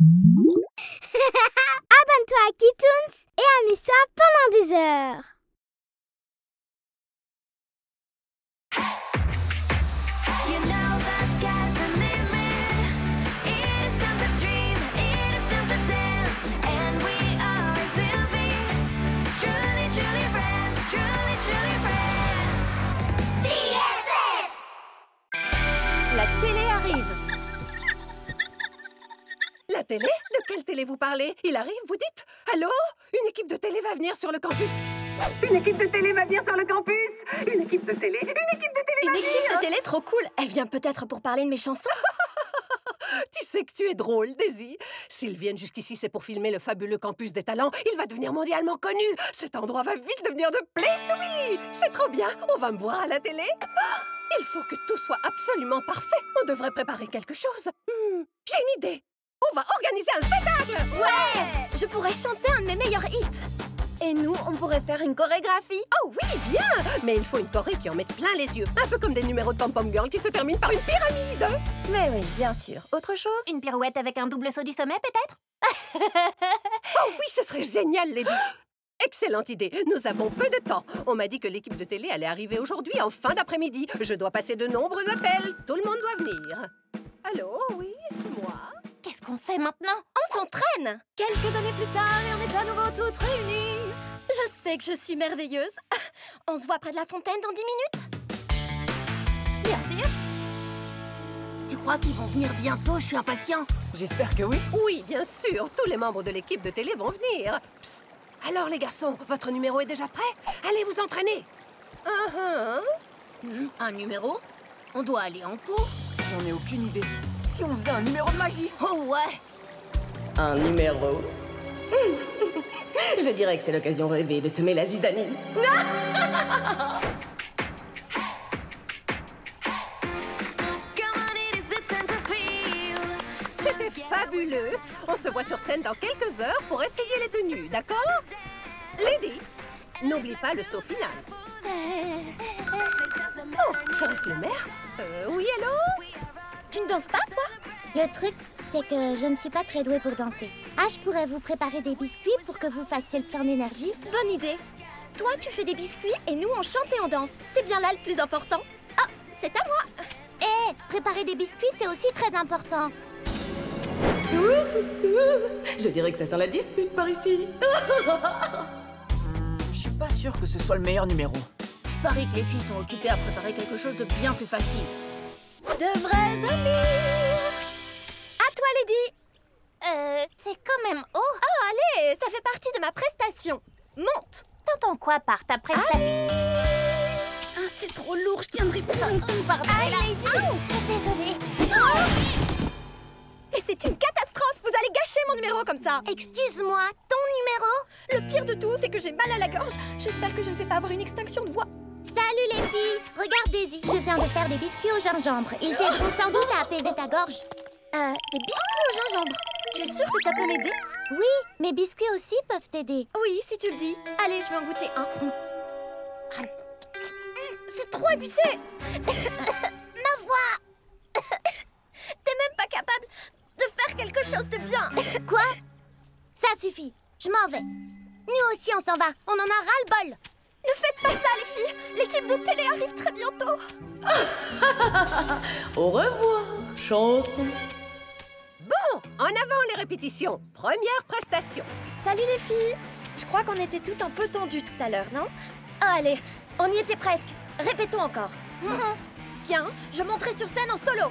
Abonne-toi à Kitoons et amuse-toi pendant des heures. La télé arrive. La télé? De quelle télé vous parlez? Il arrive, vous dites? Allô? Une équipe de télé va venir sur le campus. Une équipe de télé va venir sur le campus. Une équipe de télé. Une équipe de télé. Une équipe de télé trop cool. Elle vient peut-être pour parler de mes chansons. Tu sais que tu es drôle, Daisy. S'ils viennent jusqu'ici, c'est pour filmer le fabuleux campus des talents. Il va devenir mondialement connu. Cet endroit va vite devenir de place to be. C'est trop bien. On va me voir à la télé. Il faut que tout soit absolument parfait. On devrait préparer quelque chose. J'ai une idée. On va organiser un spectacle. Ouais! Je pourrais chanter un de mes meilleurs hits. Et nous, on pourrait faire une chorégraphie. Oh oui, bien. Mais il faut une choré qui en mette plein les yeux. Un peu comme des numéros de Pom Pom Girl qui se terminent par une pyramide. Mais oui, bien sûr. Autre chose? Une pirouette avec un double saut du sommet, peut-être? Oh oui, ce serait génial, Lady. Excellente idée. Nous avons peu de temps. On m'a dit que l'équipe de télé allait arriver aujourd'hui en fin d'après-midi. Je dois passer de nombreux appels. Tout le monde doit venir. Allô, oui, c'est moi. Qu'est-ce qu'on fait maintenant? On s'entraîne. Quelques années plus tard et on est à nouveau toutes réunies. Je sais que je suis merveilleuse. On se voit près de la fontaine dans 10 minutes? Bien sûr. Tu crois qu'ils vont venir bientôt? Je suis impatient. J'espère que oui. Oui, bien sûr. Tous les membres de l'équipe de télé vont venir. Psst. Alors, les garçons, votre numéro est déjà prêt? Allez vous entraîner. Un numéro? On doit aller en cours? J'en ai aucune idée. Si on faisait un numéro de magie? Oh ouais! Un numéro. Je dirais que c'est l'occasion rêvée de semer la zizanie. C'était fabuleux. On se voit sur scène dans quelques heures pour essayer les tenues, d'accord? Lady, n'oublie pas le saut final. Oh, serait-ce le maire? Oui, allô? Tu ne danses pas, toi? Le truc, c'est que je ne suis pas très douée pour danser. Ah, je pourrais vous préparer des biscuits pour que vous fassiez le plein d'énergie. Bonne idée. Toi, tu fais des biscuits et nous, on chante et on danse. C'est bien là le plus important. Ah, c'est à moi. Eh, préparer des biscuits, c'est aussi très important. Je dirais que ça sent la dispute par ici. Je suis pas sûre que ce soit le meilleur numéro. Je parie que les filles sont occupées à préparer quelque chose de bien plus facile. De vrais amis. À toi, Lady. C'est quand même haut. Oh, allez, ça fait partie de ma prestation. Monte. T'entends quoi par ta prestation? Ah, c'est trop lourd, je tiendrai pas. Pardon, Lady. Désolée. Et c'est une catastrophe. Vous allez gâcher mon numéro comme ça. Excuse-moi, ton numéro? Le pire de tout, c'est que j'ai mal à la gorge. J'espère que je ne vais pas avoir une extinction de voix. Salut les filles. Regarde Daisy. Je viens de faire des biscuits au gingembre. Ils t'aideront sans doute à apaiser ta gorge. Des biscuits au gingembre. Tu es sûre que ça peut m'aider? Oui, mes biscuits aussi peuvent t'aider. Oui, si tu le dis. Allez, je vais en goûter un. C'est trop épicé. Ma voix. T'es même pas capable de faire quelque chose de bien. Quoi? Ça suffit. Je m'en vais. Nous aussi, on s'en va. On en a ras-le-bol. Ne faites pas ça, les filles. L'équipe de télé arrive très bientôt. Au revoir, chanson. Bon, en avant les répétitions. Première prestation. Salut les filles. Je crois qu'on était toutes un peu tendues tout à l'heure, non? Ah, allez, on y était presque. Répétons encore. Bien, je monterai sur scène en solo.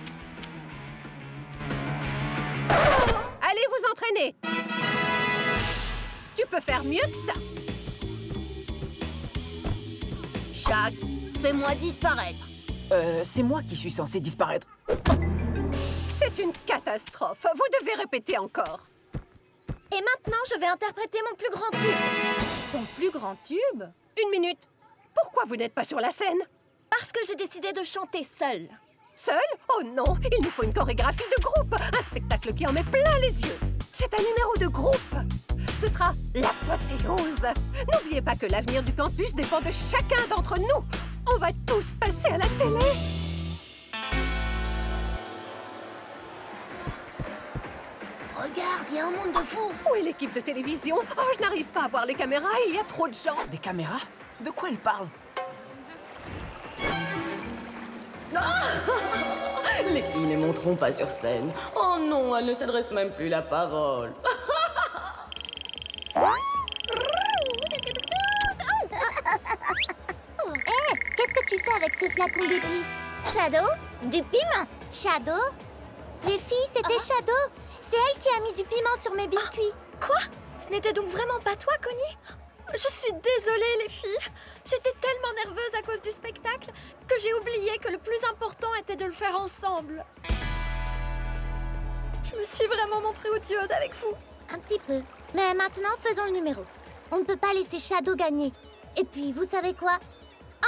Allez vous entraîner. Tu peux faire mieux que ça. Shaq, fais-moi disparaître. C'est moi qui suis censé disparaître. C'est une catastrophe. Vous devez répéter encore. Et maintenant, je vais interpréter mon plus grand tube. Son plus grand tube? 1 minute. Pourquoi vous n'êtes pas sur la scène? Parce que j'ai décidé de chanter seule. Seul? Oh non, il nous faut une chorégraphie de groupe. Un spectacle qui en met plein les yeux. C'est un numéro de groupe. Ce sera l'apothéose. N'oubliez pas que l'avenir du campus dépend de chacun d'entre nous. On va tous passer à la télé. Regarde, il y a un monde de fous. Où est l'équipe de télévision? Oh, je n'arrive pas à voir les caméras, il y a trop de gens. Des caméras? De quoi elle parle? Les filles ne monteront pas sur scène. Oh non, elles ne s'adressent même plus la parole. Qu'est-ce que tu fais avec ces flacons d'épices? Shadow? Du piment. Shadow? Les filles, c'était Shadow. C'est elle qui a mis du piment sur mes biscuits. Quoi? Ce n'était donc vraiment pas toi, Connie? Je suis désolée, les filles. J'étais tellement nerveuse à cause du spectacle que j'ai oublié que le plus important était de le faire ensemble. Je me suis vraiment montrée odieuse avec vous. Un petit peu. Mais maintenant, faisons le numéro. On ne peut pas laisser Shadow gagner. Et puis, vous savez quoi?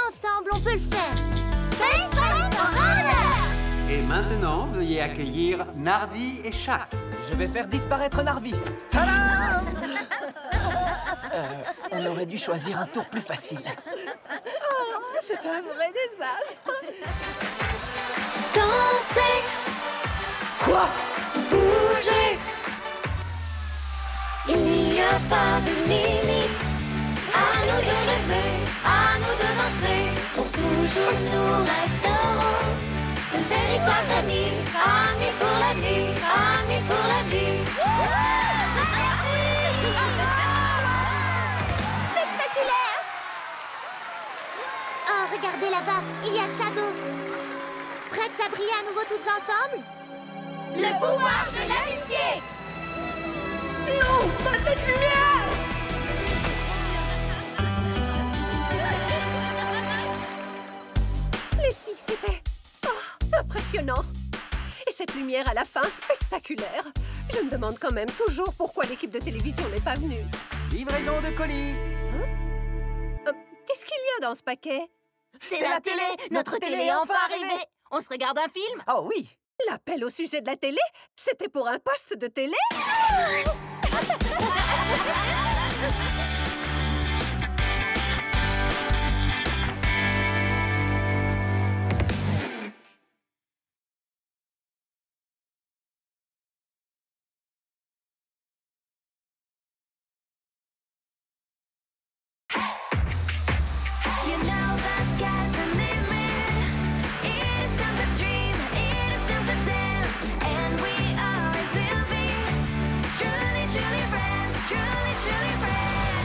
Ensemble, on peut le faire. Et maintenant, veuillez accueillir Narvi et Shaq. Je vais faire disparaître Narvi. Tadam! On aurait dû choisir un tour plus facile. Oh, c'est un vrai désastre. Dansez, Quoi? bougez. Il n'y a pas de limite. À nous de rêver, à nous de danser. Pour toujours nous resterons de véritables amis. Amis pour la vie, amis pour la vie. Spectaculaire! Oh, regardez là-bas, il y a Shadow. Prêtes à briller à nouveau toutes ensemble? Le pouvoir de l'amitié! Non, pas cette lumière! Les filles, c'était impressionnant. Et cette lumière à la fin, spectaculaire. Je me demande quand même toujours pourquoi l'équipe de télévision n'est pas venue. Livraison de colis. Qu'est-ce qu'il y a dans ce paquet? C'est la télé. Notre télé est enfin arrivée. On se regarde un film? Oh oui. L'appel au sujet de la télé? C'était pour un poste de télé? You know the sky's the limit. It is time to dream, it is time to dance, and we always will be truly, truly friends, truly, truly friends.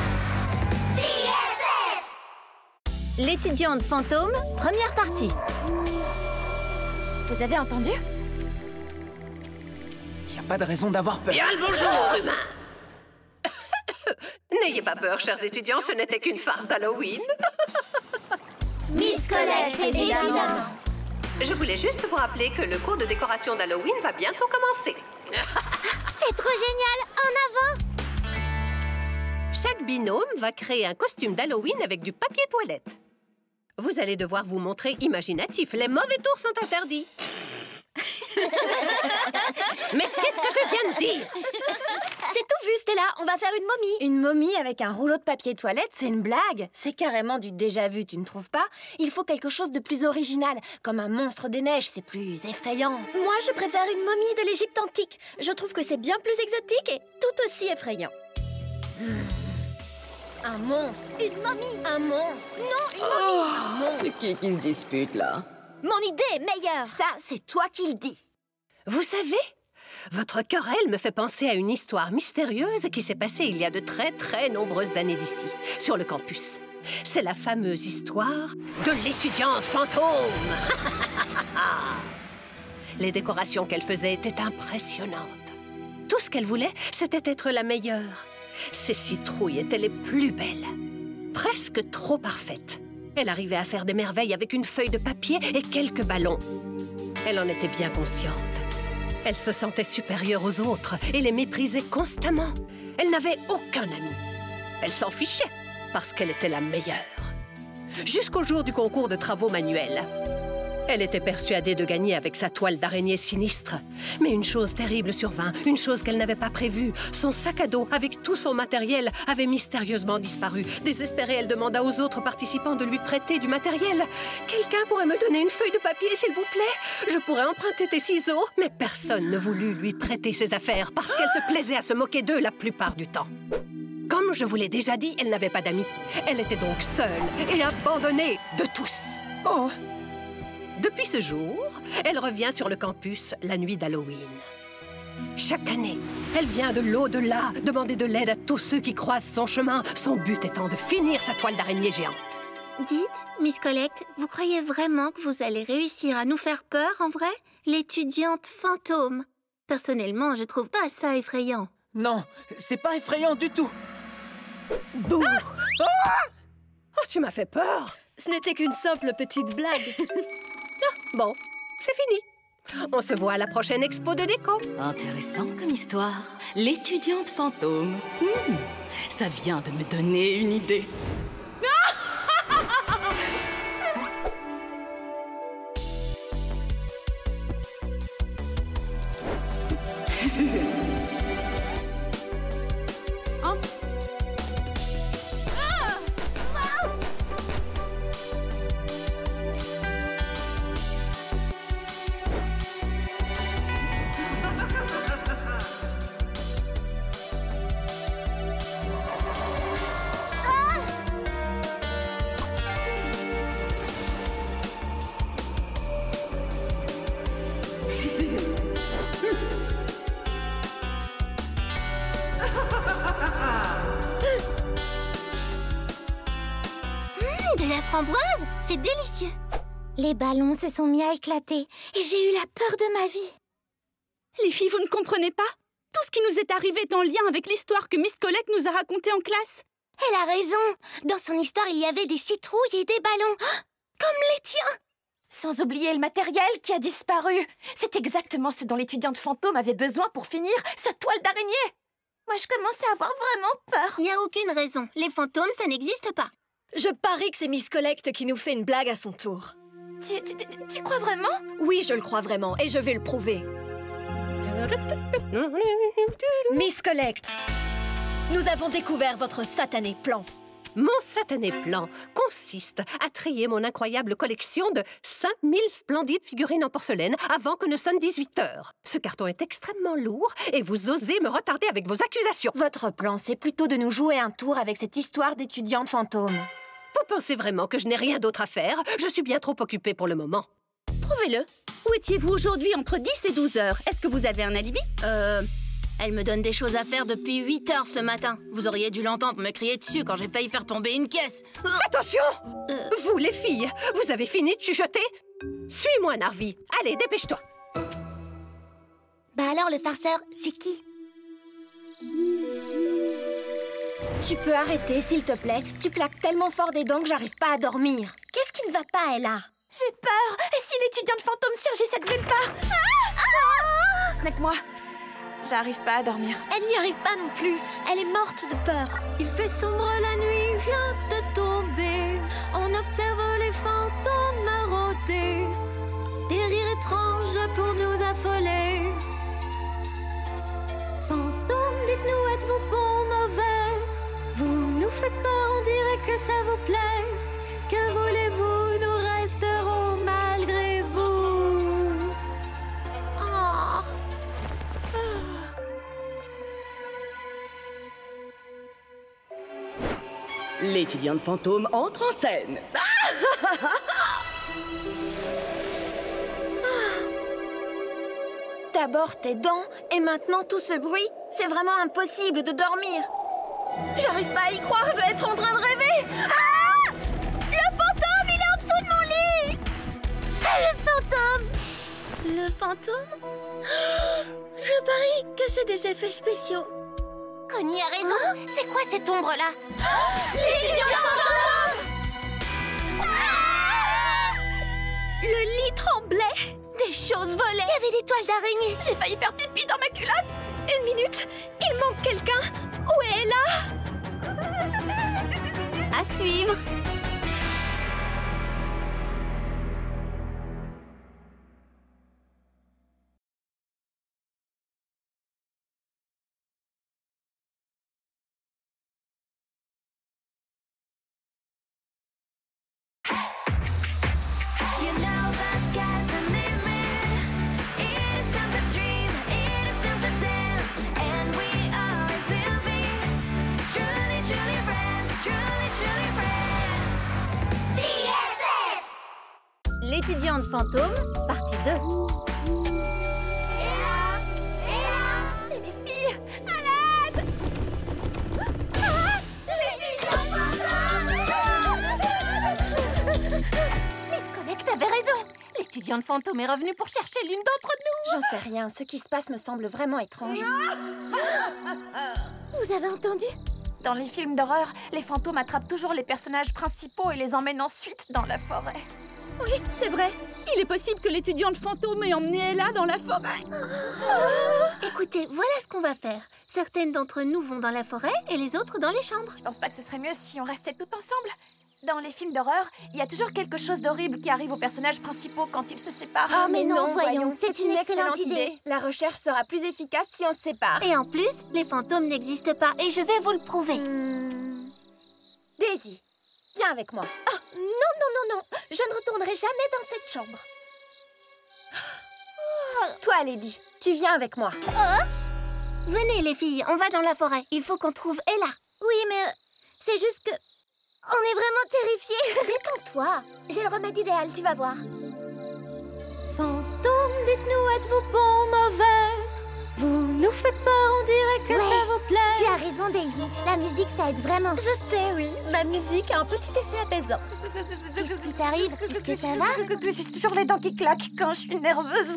BFF! L'étudiante fantôme, première partie. Vous avez entendu? Y a pas de raison d'avoir peur. Bien le bonjour, humain. N'ayez pas peur, chers étudiants, ce n'était qu'une farce d'Halloween. Miss Colette, évidemment. Je voulais juste vous rappeler que le cours de décoration d'Halloween va bientôt commencer. C'est trop génial. En avant. Chaque binôme va créer un costume d'Halloween avec du papier toilette. Vous allez devoir vous montrer imaginatif. Les mauvais tours sont interdits. Mais qu'est-ce que je viens de dire? C'est tout vu, Stella. On va faire une momie. Une momie avec un rouleau de papier toilette, c'est une blague. C'est carrément du déjà-vu, tu ne trouves pas? Il faut quelque chose de plus original, comme un monstre des neiges, c'est plus effrayant. Moi, je préfère une momie de l'Égypte antique. Je trouve que c'est bien plus exotique et tout aussi effrayant. Un monstre. Une momie. Un monstre. Non, une momie. Un monstre. C'est qui se dispute là? Mon idée est meilleure. Ça, c'est toi qui le dis. Vous savez, votre querelle me fait penser à une histoire mystérieuse qui s'est passée il y a de très très nombreuses années d'ici, sur le campus. C'est la fameuse histoire de l'étudiante fantôme. Les décorations qu'elle faisait étaient impressionnantes. Tout ce qu'elle voulait, c'était être la meilleure. Ses citrouilles étaient les plus belles, presque trop parfaites. Elle arrivait à faire des merveilles avec une feuille de papier et quelques ballons. Elle en était bien consciente. Elle se sentait supérieure aux autres et les méprisait constamment. Elle n'avait aucun ami. Elle s'en fichait parce qu'elle était la meilleure. Jusqu'au jour du concours de travaux manuels. Elle était persuadée de gagner avec sa toile d'araignée sinistre. Mais une chose terrible survint, une chose qu'elle n'avait pas prévue. Son sac à dos, avec tout son matériel, avait mystérieusement disparu. Désespérée, elle demanda aux autres participants de lui prêter du matériel. « Quelqu'un pourrait me donner une feuille de papier, s'il vous plaît? Je pourrais emprunter tes ciseaux. » Mais personne ne voulut lui prêter ses affaires parce qu'elle se plaisait à se moquer d'eux la plupart du temps. Comme je vous l'ai déjà dit, elle n'avait pas d'amis. Elle était donc seule et abandonnée de tous. Oh. Depuis ce jour, elle revient sur le campus la nuit d'Halloween. Chaque année, elle vient de l'au-delà demander de l'aide à tous ceux qui croisent son chemin, son but étant de finir sa toile d'araignée géante. Dites, Miss Collect, vous croyez vraiment que vous allez réussir à nous faire peur, en vrai? L'étudiante fantôme. Personnellement, je trouve pas ça effrayant. Non, c'est pas effrayant du tout. Bouh! Oh, tu m'as fait peur! Ce n'était qu'une simple petite blague. Bon, c'est fini. On se voit à la prochaine expo de déco. Intéressant comme histoire. L'étudiante fantôme. Ça vient de me donner une idée. De la framboise? C'est délicieux. Les ballons se sont mis à éclater et j'ai eu la peur de ma vie. Les filles, vous ne comprenez pas? Tout ce qui nous est arrivé est en lien avec l'histoire que Miss Collect nous a racontée en classe. Elle a raison. Dans son histoire, il y avait des citrouilles et des ballons. Comme les tiens. Sans oublier le matériel qui a disparu. C'est exactement ce dont l'étudiante fantôme avait besoin pour finir sa toile d'araignée. Moi, je commence à avoir vraiment peur. Il n'y a aucune raison. Les fantômes, ça n'existe pas. Je parie que c'est Miss Collect qui nous fait une blague à son tour. Tu crois vraiment? Oui, je le crois vraiment, et je vais le prouver. Miss Collect, nous avons découvert votre satané plan. Mon satané plan consiste à trier mon incroyable collection de 5000 splendides figurines en porcelaine avant que ne sonne 18 heures. Ce carton est extrêmement lourd et vous osez me retarder avec vos accusations. Votre plan, c'est plutôt de nous jouer un tour avec cette histoire d'étudiante fantôme. Vous pensez vraiment que je n'ai rien d'autre à faire? Je suis bien trop occupée pour le moment. Prouvez-le. Où étiez-vous aujourd'hui entre 10 et 12 heures? Est-ce que vous avez un alibi? Elle me donne des choses à faire depuis 8 heures ce matin. Vous auriez dû l'entendre me crier dessus quand j'ai failli faire tomber une caisse. Attention! Vous, les filles, vous avez fini de chuchoter? Suis-moi, Narvi. Allez, dépêche-toi. Bah alors, le farceur, c'est qui? Tu peux arrêter, s'il te plaît? Tu claques tellement fort des dents que j'arrive pas à dormir. Qu'est-ce qui ne va pas, Ella? J'ai peur. Et si l'étudiante fantôme surgissait de nulle part? Snack-moi. J'arrive pas à dormir. Elle n'y arrive pas non plus. Elle est morte de peur. Il fait sombre, la nuit vient de tomber. On observe les fantômes marauder. Des rires étranges pour nous affoler. Fantômes, dites-nous, êtes-vous bon, mauvais? Vous nous faites peur, on dirait que ça vous plaît. Que voulez-vous, nous resterons malgré vous. Oh. L'étudiante fantôme entre en scène. D'abord tes dents, et maintenant tout ce bruit. C'est vraiment impossible de dormir. J'arrive pas à y croire, je dois être en train de rêver. Ah! Le fantôme, il est en dessous de mon lit. Le fantôme! Le fantôme? Je parie que c'est des effets spéciaux. Connie a raison. C'est quoi cette ombre-là? L'étudiant fantôme! Le lit tremblait. Des choses volaient. Il y avait des toiles d'araignée. J'ai failli faire pipi dans ma culotte. Une minute, il manque quelqu'un. Où est Ella? À suivre. L'étudiante fantôme, partie 2. C'est les filles! À l'aide! Miss Collect avait raison. L'étudiante fantôme est revenue pour chercher l'une d'entre nous. J'en sais rien, ce qui se passe me semble vraiment étrange. Vous avez entendu? Dans les films d'horreur, les fantômes attrapent toujours les personnages principaux et les emmènent ensuite dans la forêt. Oui, c'est vrai. Il est possible que l'étudiante fantôme ait emmené Ella dans la forêt. Écoutez, voilà ce qu'on va faire. Certaines d'entre nous vont dans la forêt et les autres dans les chambres. Tu penses pas que ce serait mieux si on restait toutes ensemble? Dans les films d'horreur, il y a toujours quelque chose d'horrible qui arrive aux personnages principaux quand ils se séparent. Oh, mais non, voyons, c'est une excellente idée. La recherche sera plus efficace si on se sépare. Et en plus, les fantômes n'existent pas et je vais vous le prouver. Daisy, viens avec moi. Oh, non, je ne retournerai jamais dans cette chambre. Toi, Lady, tu viens avec moi. Venez les filles, on va dans la forêt. Il faut qu'on trouve Ella. Oui, mais c'est juste que... On est vraiment terrifiés. Détends-toi. J'ai le remède idéal, tu vas voir. Fantôme, dites-nous, êtes-vous bon, mauvais? Vous nous faites peur, on dirait que ça vous plaît. Tu as raison, Daisy. La musique, ça aide vraiment. Je sais, oui. Ma musique a un petit effet apaisant. Qu'est-ce qui t'arrive? Est-ce que ça va? J'ai toujours les dents qui claquent quand je suis nerveuse.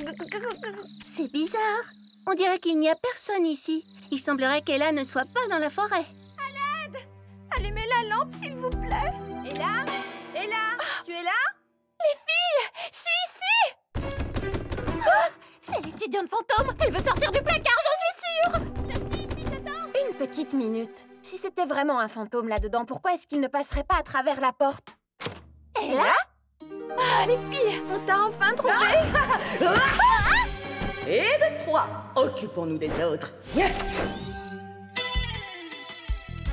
C'est bizarre. On dirait qu'il n'y a personne ici. Il semblerait qu'Ella ne soit pas dans la forêt. Allumez la lampe, s'il vous plaît. Ella? Tu es là? Les filles, je suis ici. C'est l'étudiante fantôme. Elle veut sortir du placard, j'en suis sûre. Je suis ici dedans. Une petite minute. Si c'était vraiment un fantôme là-dedans, pourquoi est-ce qu'il ne passerait pas à travers la porte? Ella? Ah, les filles, on t'a enfin trouvé. Et de 3, occupons-nous des autres.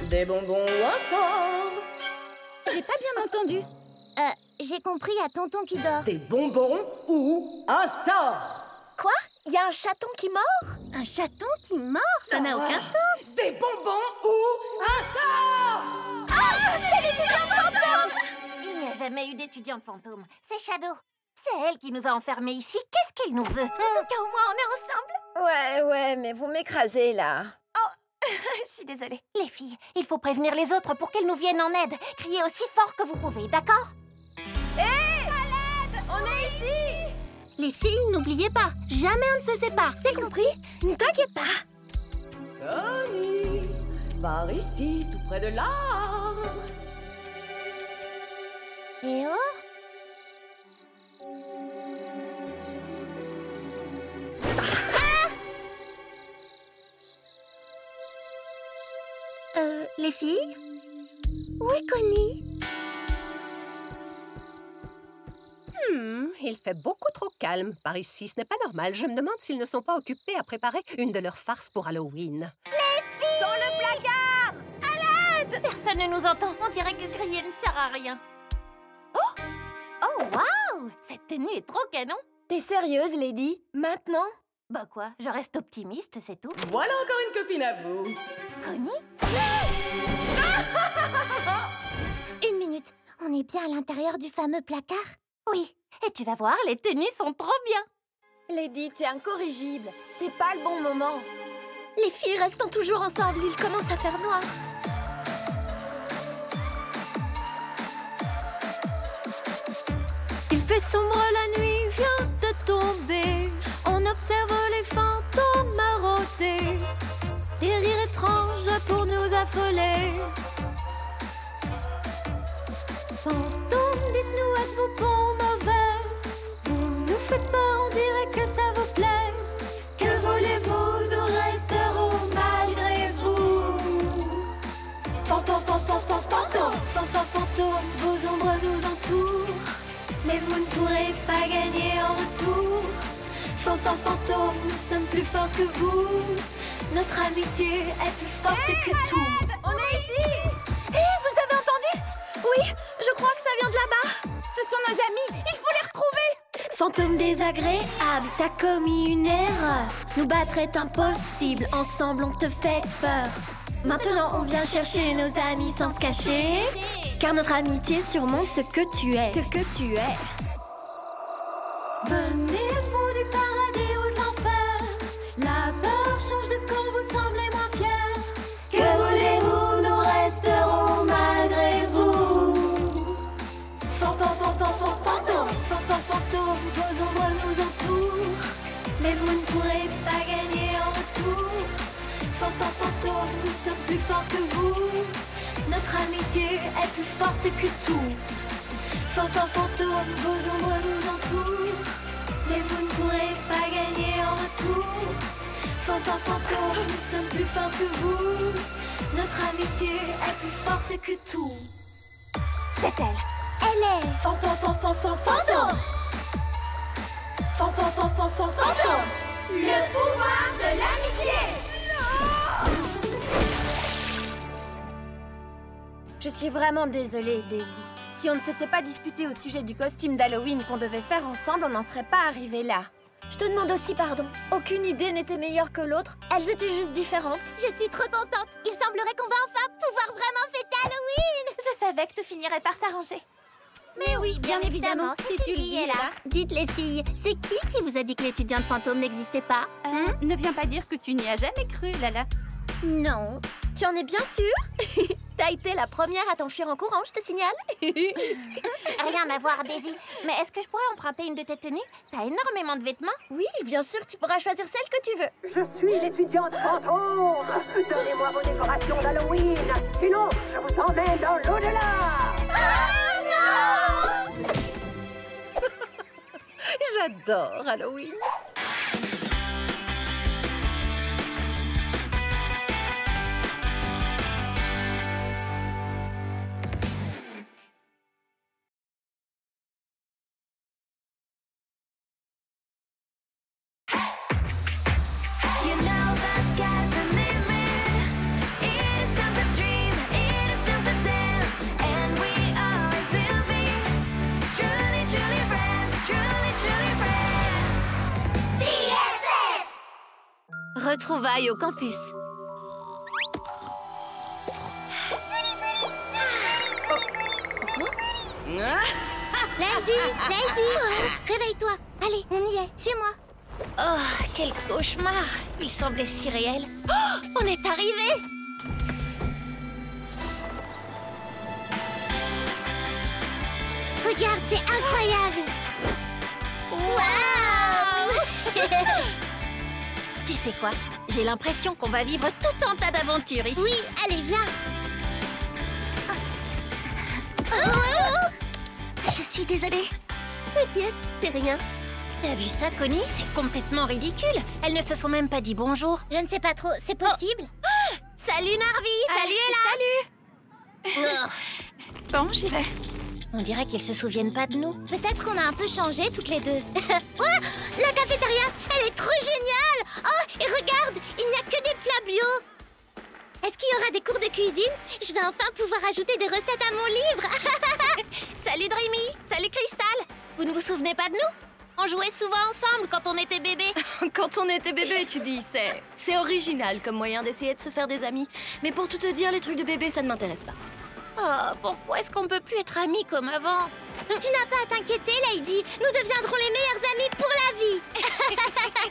Des bonbons ou un sort? J'ai pas bien entendu. J'ai compris à tonton qui dort. Des bonbons ou un sort? Quoi? Il y a un chaton qui mord? Un chaton qui mord? Ça n'a aucun sens. Des bonbons ou un sort? C'est l'étudiante fantôme! Il n'y a jamais eu d'étudiante fantôme. C'est Shadow. C'est elle qui nous a enfermés ici. Qu'est-ce qu'elle nous veut? En tout cas, au moins, on est ensemble. Ouais, mais vous m'écrasez, là. Je suis désolée. Les filles, il faut prévenir les autres pour qu'elles nous viennent en aide. Criez aussi fort que vous pouvez, d'accord? Hé! À l'aide! On est ici! Les filles, n'oubliez pas, jamais on ne se sépare. C'est compris? Ne t'inquiète pas. Connie, par ici, tout près de l'arbre. Et oh? Les filles? Où est Connie? Il fait beaucoup trop calme par ici. Ce n'est pas normal. Je me demande s'ils ne sont pas occupés à préparer une de leurs farces pour Halloween. Les filles! Dans le placard! À l'aide! Personne ne nous entend. On dirait que crier ne sert à rien. Oh! Oh, waouh! Cette tenue est trop canon. T'es sérieuse, Lady? Maintenant? Bah quoi, je reste optimiste, c'est tout. Voilà encore une copine à vous. Connie? Une minute, on est bien à l'intérieur du fameux placard? Oui, et tu vas voir, les tenues sont trop bien. Lady, tu es incorrigible. C'est pas le bon moment. Les filles, restons toujours ensemble, il commence à faire noir. Il fait sombre, la nuit vient de tomber. On observe les fantômes marauder. Des rires étranges pour nous affoler. Fantômes, dites-nous, êtes-vous bon, mauvais? Vous nous faites peur, on dirait que ça vous plaît. Que voulez-vous, nous resterons malgré vous. Fantômes, vos ombres nous entourent. Mais vous ne pourrez pas gagner en retour. Fantômes, nous sommes plus forts que vous. Notre amitié est plus forte que tout. On est ici! Hé, vous avez entendu? Oui, je crois que ça vient de là-bas. Ce sont nos amis, il faut les retrouver. Fantôme désagréable, t'as commis une erreur. Nous battre est impossible, ensemble on te fait peur. Maintenant on vient chercher nos amis sans se cacher. Car notre amitié surmonte ce que tu es. Fantôme, nous sommes plus forts que vous. Notre amitié est plus forte que tout. Fantôme, vos ombres nous entourent, mais vous ne pourrez pas gagner en retour. Fantôme, nous sommes plus forts que vous. Notre amitié est plus forte que tout. C'est elle. Elle est... Fantôme. Fantôme. Le pouvoir de l'amitié. Je suis vraiment désolée, Daisy. Si on ne s'était pas disputé au sujet du costume d'Halloween qu'on devait faire ensemble, on n'en serait pas arrivé là. Je te demande aussi pardon. Aucune idée n'était meilleure que l'autre. Elles étaient juste différentes. Je suis trop contente. Il semblerait qu'on va enfin pouvoir vraiment fêter Halloween. Je savais que tu finirais par t'arranger. Mais oui, bien évidemment, si tu le dis est là. Dites les filles, c'est qui vous a dit que l'étudiante fantôme n'existait pas? Ne viens pas dire que tu n'y as jamais cru, Lala. Non. Tu en es bien sûre? T'as été la première à t'enfuir en courant, je te signale. Rien à voir, Daisy. Mais est-ce que je pourrais emprunter une de tes tenues? T'as énormément de vêtements. Oui, bien sûr, tu pourras choisir celle que tu veux. Je suis l'étudiante fantôme. Donnez-moi vos décorations d'Halloween. Sinon, je vous emmène dans l'au-delà. J'adore Halloween. You know the sky's the limit. It is time to dream, it is time to dance, and we always will be truly, truly friends, truly, truly friends. BFF! Retrouvailles au campus. Lady, réveille-toi. Allez, on y est. Suis-moi. Oh, quel cauchemar. Il semblait si réel. Oh, on est arrivé. Regarde, c'est incroyable. Waouh! Tu sais quoi? J'ai l'impression qu'on va vivre tout un tas d'aventures ici. Oui, allez, viens. Je suis désolée. T'inquiète, c'est rien. T'as vu ça, Connie? C'est complètement ridicule. Elles ne se sont même pas dit bonjour. Je ne sais pas trop, c'est possible? Salut Narvi! Salut Ella! Salut! Bon, j'irai. On dirait qu'ils se souviennent pas de nous. Peut-être qu'on a un peu changé toutes les deux. Oh, la cafétéria, elle est trop géniale! Oh, et regarde, il n'y a que des plats bio. Est-ce qu'il y aura des cours de cuisine? Je vais enfin pouvoir ajouter des recettes à mon livre. Salut Dreamy! Salut Crystal! Vous ne vous souvenez pas de nous? On jouait souvent ensemble quand on était bébé. Quand on était bébé, tu dis, c'est original comme moyen d'essayer de se faire des amis. Mais pour tout te dire, les trucs de bébé, ça ne m'intéresse pas. Oh, pourquoi est-ce qu'on peut plus être amis comme avant? Tu n'as pas à t'inquiéter, Lady. Nous deviendrons les meilleurs amis pour la vie.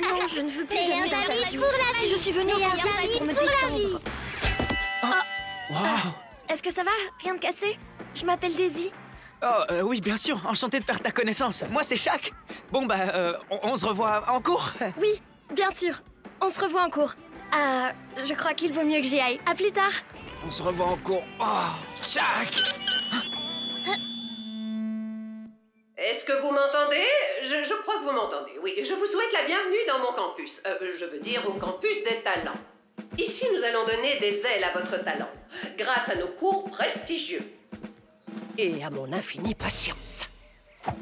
Non, je ne veux plus Meilleurs gagner amis l'interview. pour la vie. Si je suis venue au Meilleurs programme, c'est amis pour me pour la vie. détendre. Waouh! Est-ce que ça va? Rien de cassé? Je m'appelle Daisy. Oh, oui, bien sûr. Enchanté de faire ta connaissance. Moi, c'est Shaq. Bon, bah, on se revoit en cours. Oui, bien sûr. On se revoit en cours. Je crois qu'il vaut mieux que j'y aille. À plus tard. On se revoit en cours. Oh, Shaq! Est-ce que vous m'entendez? Je crois que vous m'entendez, oui. Je vous souhaite la bienvenue dans mon campus. Je veux dire au campus des talents. Ici, nous allons donner des ailes à votre talent, grâce à nos cours prestigieux. Et à mon infinie patience.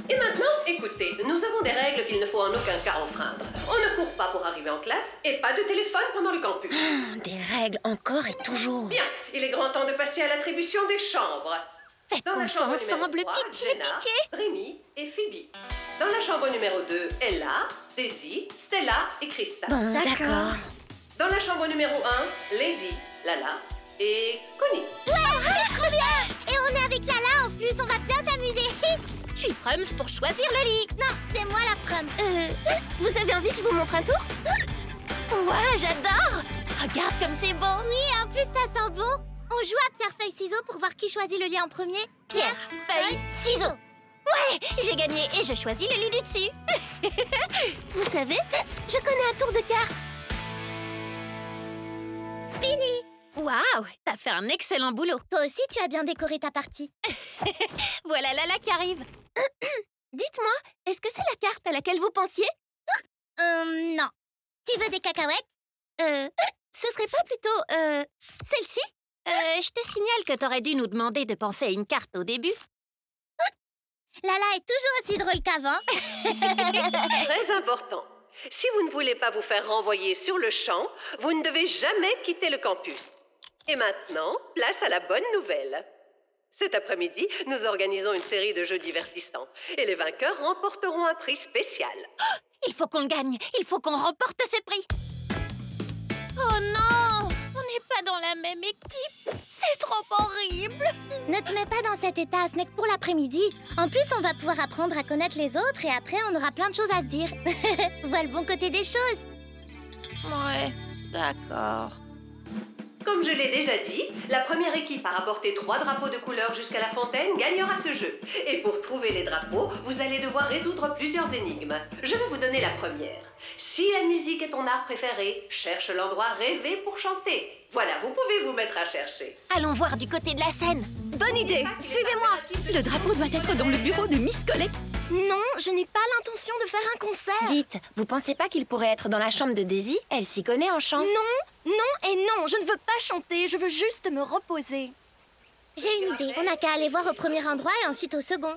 Et maintenant, écoutez, nous avons des règles qu'il ne faut en aucun cas enfreindre. On ne court pas pour arriver en classe et pas de téléphone pendant le campus. Des règles encore et toujours. Bien, il est grand temps de passer à l'attribution des chambres. Faites Dans la qu'on soit chambre ensemble, numéro 3, pitié, Jenna, pitié. Rémi et Phoebe. Dans la chambre numéro 2, Ella, Daisy, Stella et Krista. Bon, d'accord. Dans la chambre numéro 1, Lady, Lala et Connie. Ouais, trop bien. Et on est avec Lala en plus, on va bien s'amuser. Je suis Prums pour choisir le lit. Non, c'est moi la prom. Vous avez envie que je vous montre un tour? Ouais, j'adore. Regarde comme c'est beau. Oui, en plus ça sent bon. On joue à pierre, feuille, ciseaux pour voir qui choisit le lit en premier. Pierre, feuille, ciseaux. Ouais, j'ai gagné et je choisis le lit du dessus. Vous savez, je connais un tour de cartes. Fini! Waouh, t'as fait un excellent boulot. Toi aussi, tu as bien décoré ta partie. Voilà Lala qui arrive. Dites-moi, est-ce que c'est la carte à laquelle vous pensiez? Non. Tu veux des cacahuètes? Ce serait pas plutôt, celle-ci? Je te signale que t'aurais dû nous demander de penser à une carte au début. Lala est toujours aussi drôle qu'avant. Très important. Si vous ne voulez pas vous faire renvoyer sur le champ, vous ne devez jamais quitter le campus. Et maintenant, place à la bonne nouvelle. Cet après-midi, nous organisons une série de jeux divertissants. Et les vainqueurs remporteront un prix spécial. Il faut qu'on le gagne. Il faut qu'on remporte ce prix. Oh non! On n'est pas dans la même équipe. C'est trop horrible. Ne te mets pas dans cet état, ce n'est que pour l'après-midi. En plus, on va pouvoir apprendre à connaître les autres et après, on aura plein de choses à se dire. Vois le bon côté des choses. Ouais, d'accord. Comme je l'ai déjà dit, la première équipe à rapporter 3 drapeaux de couleur jusqu'à la fontaine gagnera ce jeu. Et pour trouver les drapeaux, vous allez devoir résoudre plusieurs énigmes. Je vais vous donner la première. Si la musique est ton art préféré, cherche l'endroit rêvé pour chanter. Voilà, vous pouvez vous mettre à chercher. Allons voir du côté de la scène. Bonne idée, suivez-moi. Le drapeau doit être dans le bureau de Miss Colette. Non, je n'ai pas l'intention de faire un concert. Dites, vous pensez pas qu'il pourrait être dans la chambre de Daisy? Elle s'y connaît en chant. Non et non, je ne veux pas chanter, je veux juste me reposer. J'ai une idée. On n'a qu'à aller voir au premier endroit et ensuite au second.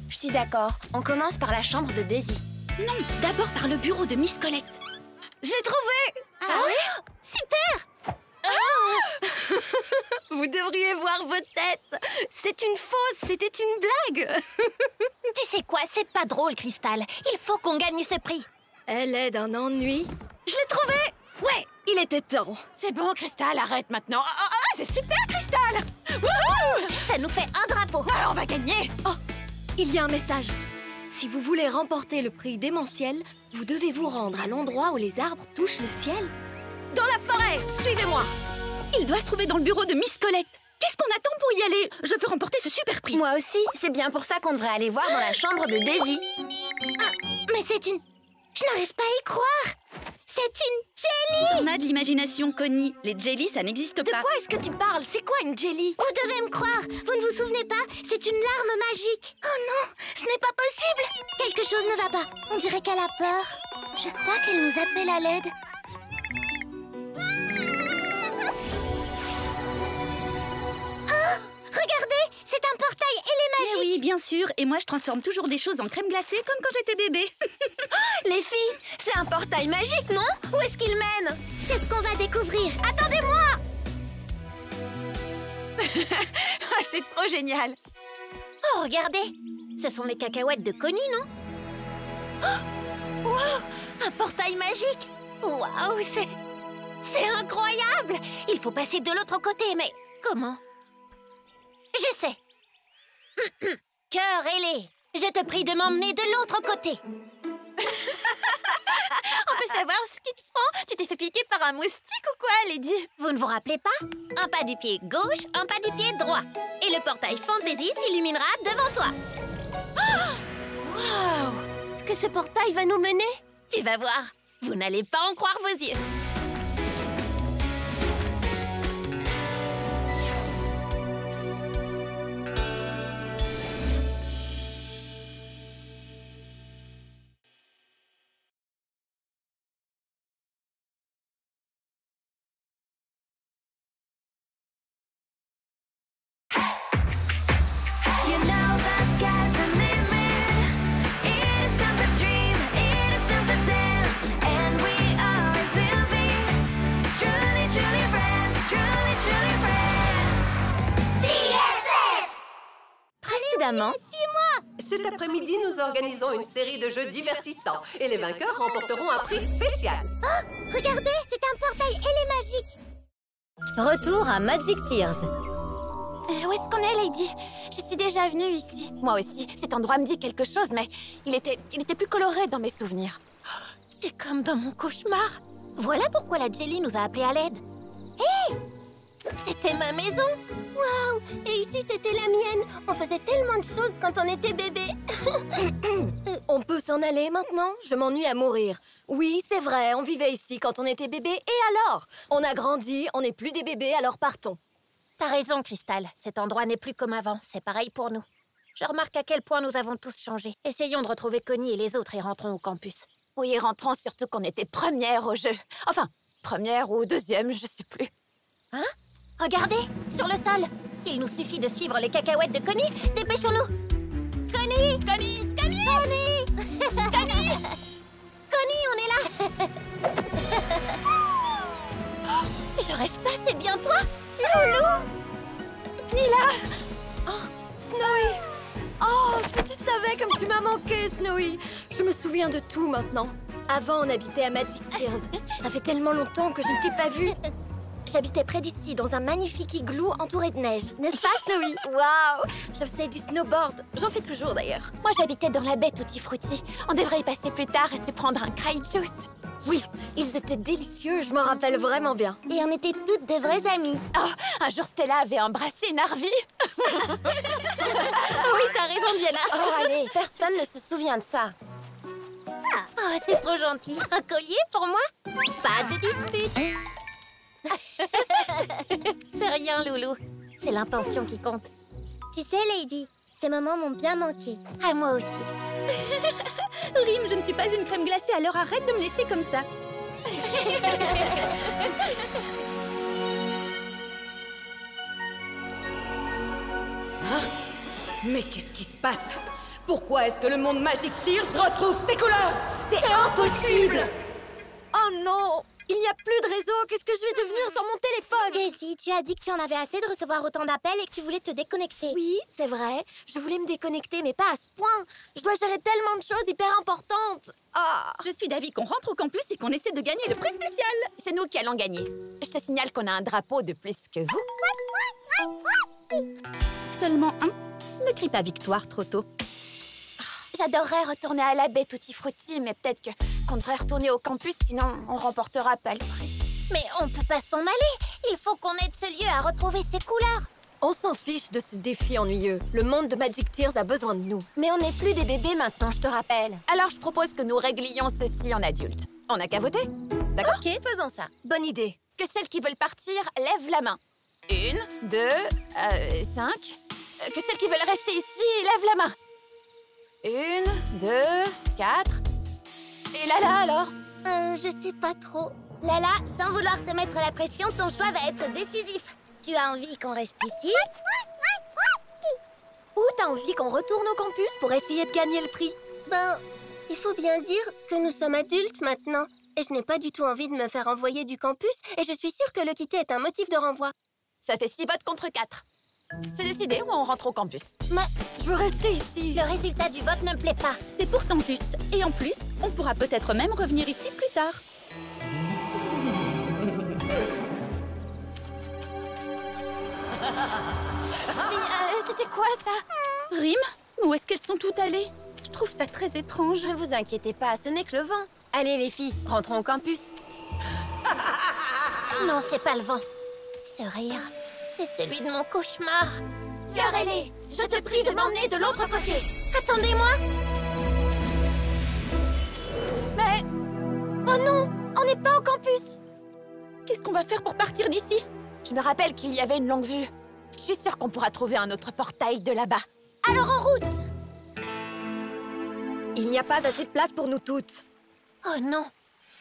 Je suis d'accord. On commence par la chambre de Daisy. Non, d'abord par le bureau de Miss Colette. Je l'ai trouvé. Ah ouais? Super. Vous devriez voir vos têtes. C'est une fausse, c'était une blague. Tu sais quoi, c'est pas drôle, Cristal. Il faut qu'on gagne ce prix. Elle est d'un ennui. Je l'ai trouvé. Ouais, il était temps. C'est bon, Cristal, arrête maintenant. C'est super, Cristal. Ça nous fait un drapeau. Alors, on va gagner. Oh, il y a un message. Si vous voulez remporter le prix démentiel, vous devez vous rendre à l'endroit où les arbres touchent le ciel. Dans la forêt, suivez-moi. Il doit se trouver dans le bureau de Miss Colette. Qu'est-ce qu'on attend pour y aller? Je veux remporter ce super prix. Moi aussi, c'est bien pour ça qu'on devrait aller voir dans la chambre de Daisy. Mais c'est une... Je n'arrive pas à y croire. C'est une jelly. On a de l'imagination, Connie. Les jellies, ça n'existe De pas. quoi est-ce que tu parles? C'est quoi une jelly? Vous devez me croire. Vous ne vous souvenez pas? C'est une larme magique. Oh non, ce n'est pas possible. Quelque chose ne va pas. On dirait qu'elle a peur. Je crois qu'elle nous appelle à l'aide. Regardez, c'est un portail et les Mais magiques. oui, bien sûr. Et moi, je transforme toujours des choses en crème glacée comme quand j'étais bébé. Les filles, c'est un portail magique, non? Où est-ce qu'il mène? C'est ce qu'on va découvrir. Attendez-moi! Ah, c'est trop génial. Oh, regardez! Ce sont les cacahuètes de Connie, non? Oh! Wow! Un portail magique! Waouh, c'est incroyable! Il faut passer de l'autre côté, mais comment? Je sais! Cœur ailé, je te prie de m'emmener de l'autre côté! On peut savoir ce qui te prend? Tu t'es fait piquer par un moustique ou quoi, Lady? Vous ne vous rappelez pas? Un pas du pied gauche, un pas du pied droit. Et le portail Fantasy s'illuminera devant toi. Waouh! Est-ce que ce portail va nous mener? Tu vas voir, vous n'allez pas en croire vos yeux. You know the sky's the limit. It is time to dream, it is time to dance, and we always will be truly, truly friends, truly, truly friends. BFF! Précédemment, Cet après-midi, nous organisons une série de jeux divertissants. Et les vainqueurs remporteront un prix spécial. Regardez, c'est un portail et les magiques. retour à Magic Tears. Où est-ce qu'on est, Lady? Je suis déjà venue ici. Moi aussi, cet endroit me dit quelque chose, mais il était plus coloré dans mes souvenirs. C'est comme dans mon cauchemar. Voilà pourquoi la Jelly nous a appelés à l'aide. Hé! C'était ma maison. Waouh! Et ici, c'était la mienne. On faisait tellement de choses quand on était bébé. On peut s'en aller maintenant? Je m'ennuie à mourir. Oui, c'est vrai, on vivait ici quand on était bébé, et alors? On a grandi, on n'est plus des bébés, alors partons. T'as raison, Crystal. Cet endroit n'est plus comme avant. C'est pareil pour nous. Je remarque à quel point nous avons tous changé. Essayons de retrouver Connie et les autres et rentrons au campus. Oui, rentrons surtout qu'on était première au jeu. Enfin, première ou deuxième, je sais plus. Hein? Regardez, sur le sol. Il nous suffit de suivre les cacahuètes de Connie. Dépêchons-nous. Connie! Connie! Connie! Connie! Connie! Connie, on est là! Je rêve pas, c'est bien toi? Loulou! Nila! Oh, Snowy! Oh, si tu savais comme tu m'as manqué, Snowy! Je me souviens de tout maintenant. Avant, on habitait à Magic Tears. Ça fait tellement longtemps que je ne t'ai pas vue. J'habitais près d'ici, dans un magnifique igloo entouré de neige. N'est-ce pas, Snowy? Waouh! Je faisais du snowboard. J'en fais toujours, d'ailleurs. Moi, j'habitais dans la baie Tutti Frutti. On devrait y passer plus tard et se prendre un cry juice. Oui, ils étaient délicieux, je m'en rappelle vraiment bien. Et on était toutes de vraies amies. Oh, un jour, Stella avait embrassé Narvi. Oui, t'as raison, Diana. Oh, allez, personne ne se souvient de ça. Oh, c'est trop gentil. Un collier pour moi? Pas de dispute. C'est rien, Loulou. C'est l'intention qui compte. Tu sais, Lady, ces moments m'ont bien manqué. À moi aussi. Rim, je ne suis pas une crème glacée, alors arrête de me lécher comme ça. Mais qu'est-ce qui se passe? Pourquoi est-ce que le monde Magic Tears retrouve ses couleurs? C'est impossible! Oh non! Il n'y a plus de réseau, qu'est-ce que je vais devenir sans mon téléphone? Daisy, tu as dit que tu en avais assez de recevoir autant d'appels et que tu voulais te déconnecter. Oui, c'est vrai. Je voulais me déconnecter, mais pas à ce point. Je dois gérer tellement de choses hyper importantes. Ah! Je suis d'avis qu'on rentre au campus et qu'on essaie de gagner le prix spécial. C'est nous qui allons gagner. Je te signale qu'on a un drapeau de plus que vous. Seulement un? Ne crie pas victoire trop tôt. J'adorerais retourner à la baie Tutti Frutti, mais peut-être qu'on devrait retourner au campus, sinon on remportera pas le prix. Mais on peut pas s'en aller. Il faut qu'on aide ce lieu à retrouver ses couleurs. On s'en fiche de ce défi ennuyeux. Le monde de Magic Tears a besoin de nous. Mais on n'est plus des bébés maintenant, je te rappelle. Alors je propose que nous réglions ceci en adulte. On n'a qu'à voter. D'accord? Ok, faisons ça. Bonne idée. Que celles qui veulent partir lèvent la main. 1, 2, 5. Que celles qui veulent rester ici lèvent la main. 1, 2, 4. Et Lala alors? Je sais pas trop. Lala, sans vouloir te mettre la pression, ton choix va être décisif. Tu as envie qu'on reste ici? Ou t'as envie qu'on retourne au campus pour essayer de gagner le prix? Ben, il faut bien dire que nous sommes adultes maintenant. Et je n'ai pas du tout envie de me faire envoyer du campus. Et je suis sûre que le quitter est un motif de renvoi. Ça fait 6 votes contre 4. C'est décidé ou on rentre au campus? Mais je veux rester ici. Le résultat du vote ne me plaît pas. C'est pourtant juste. Et en plus, on pourra peut-être même revenir ici plus tard. C'était quoi ça? Rim? Où est-ce qu'elles sont toutes allées? Je trouve ça très étrange. Ne vous inquiétez pas, ce n'est que le vent. Allez les filles, rentrons au campus. Non, c'est pas le vent. Ce rire, c'est celui de mon cauchemar. Carrelé, je te prie de m'emmener de l'autre côté. Attendez-moi. Mais... Oh non, on n'est pas au campus. Qu'est-ce qu'on va faire pour partir d'ici? Je me rappelle qu'il y avait une longue vue. Je suis sûre qu'on pourra trouver un autre portail de là-bas. Alors en route. Il n'y a pas assez de place pour nous toutes. Oh non,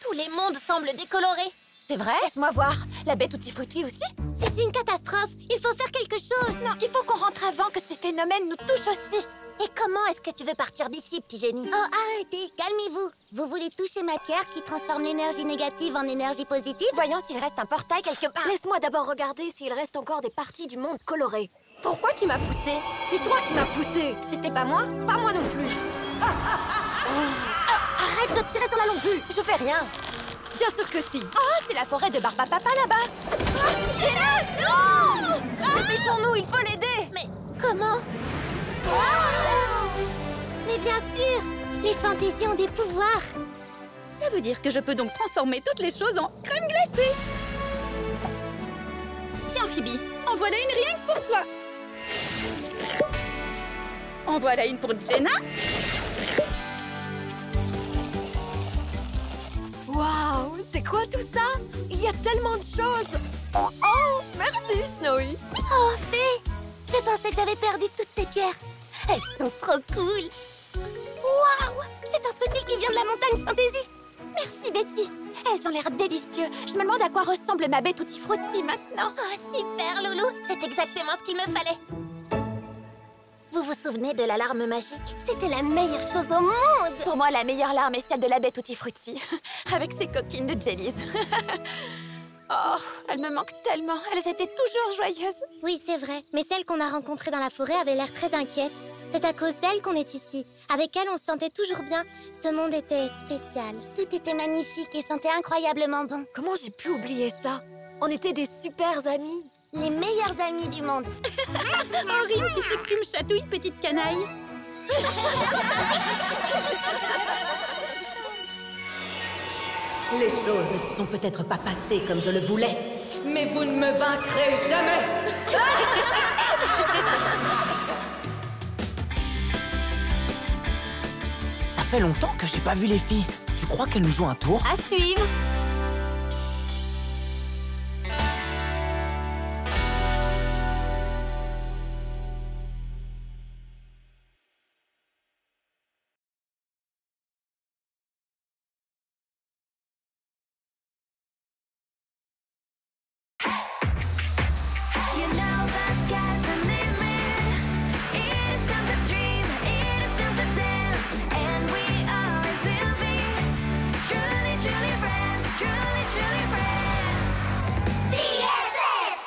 tous les mondes semblent décolorés. C'est vrai? Laisse-moi voir. La baie Tutti Frutti aussi? C'est une catastrophe. Il faut faire quelque chose. Non, il faut qu'on rentre avant que ces phénomènes nous touchent aussi. Et comment est-ce que tu veux partir d'ici, petit génie? Oh, arrêtez, calmez-vous. Vous voulez toucher ma pierre qui transforme l'énergie négative en énergie positive? Voyons s'il reste un portail quelque part. Laisse-moi d'abord regarder s'il reste encore des parties du monde colorées. Pourquoi tu m'as poussé? C'est toi qui m'as poussé. C'était pas moi? Pas moi non plus. Arrête de tirer sur la longue vue. Je fais rien. Bien sûr que si. Oh, c'est la forêt de Barbapapa là-bas. Non! Dépêchons-nous, il faut l'aider. Mais comment? Mais bien sûr, les fantaisies ont des pouvoirs. Ça veut dire que je peux donc transformer toutes les choses en crème glacée. Tiens, Phoebe. En voilà une rien que pour toi. En voilà une pour Jenna. Waouh, c'est quoi tout ça? Il y a tellement de choses. Oh, merci Snowy. Oh, Fée! Je pensais que j'avais perdu toutes ces pierres. Elles sont trop cool. Waouh! C'est un fossile qui vient de la montagne Fantasy. Merci Betty. Elles ont l'air délicieuses. Je me demande à quoi ressemble ma baie Tutti Frutti maintenant. Oh, super, Loulou. C'est exactement ce qu'il me fallait. Vous vous souvenez de la larme magique? C'était la meilleure chose au monde. Pour moi, la meilleure larme est celle de la baie Tutti Frutti. Avec ses coquines de jellies. Oh, elles me manquent tellement. Elles étaient toujours joyeuses. Oui, c'est vrai. Mais celle qu'on a rencontrée dans la forêt avait l'air très inquiète. C'est à cause d'elle qu'on est ici. Avec elle, on se sentait toujours bien. Ce monde était spécial. Tout était magnifique et sentait incroyablement bon. Comment j'ai pu oublier ça? On était des super amis. Les meilleurs amis du monde. Oh, Rim, tu sais que tu me chatouilles, petite canaille. Les choses ne se sont peut-être pas passées comme je le voulais, mais vous ne me vaincrez jamais. Ça fait longtemps que j'ai pas vu les filles. Tu crois qu'elles nous jouent un tour? À suivre. You know the sky's the limit. It is time to dream, it is time to dance, and we always will be truly, truly friends, truly, truly friends. BFF!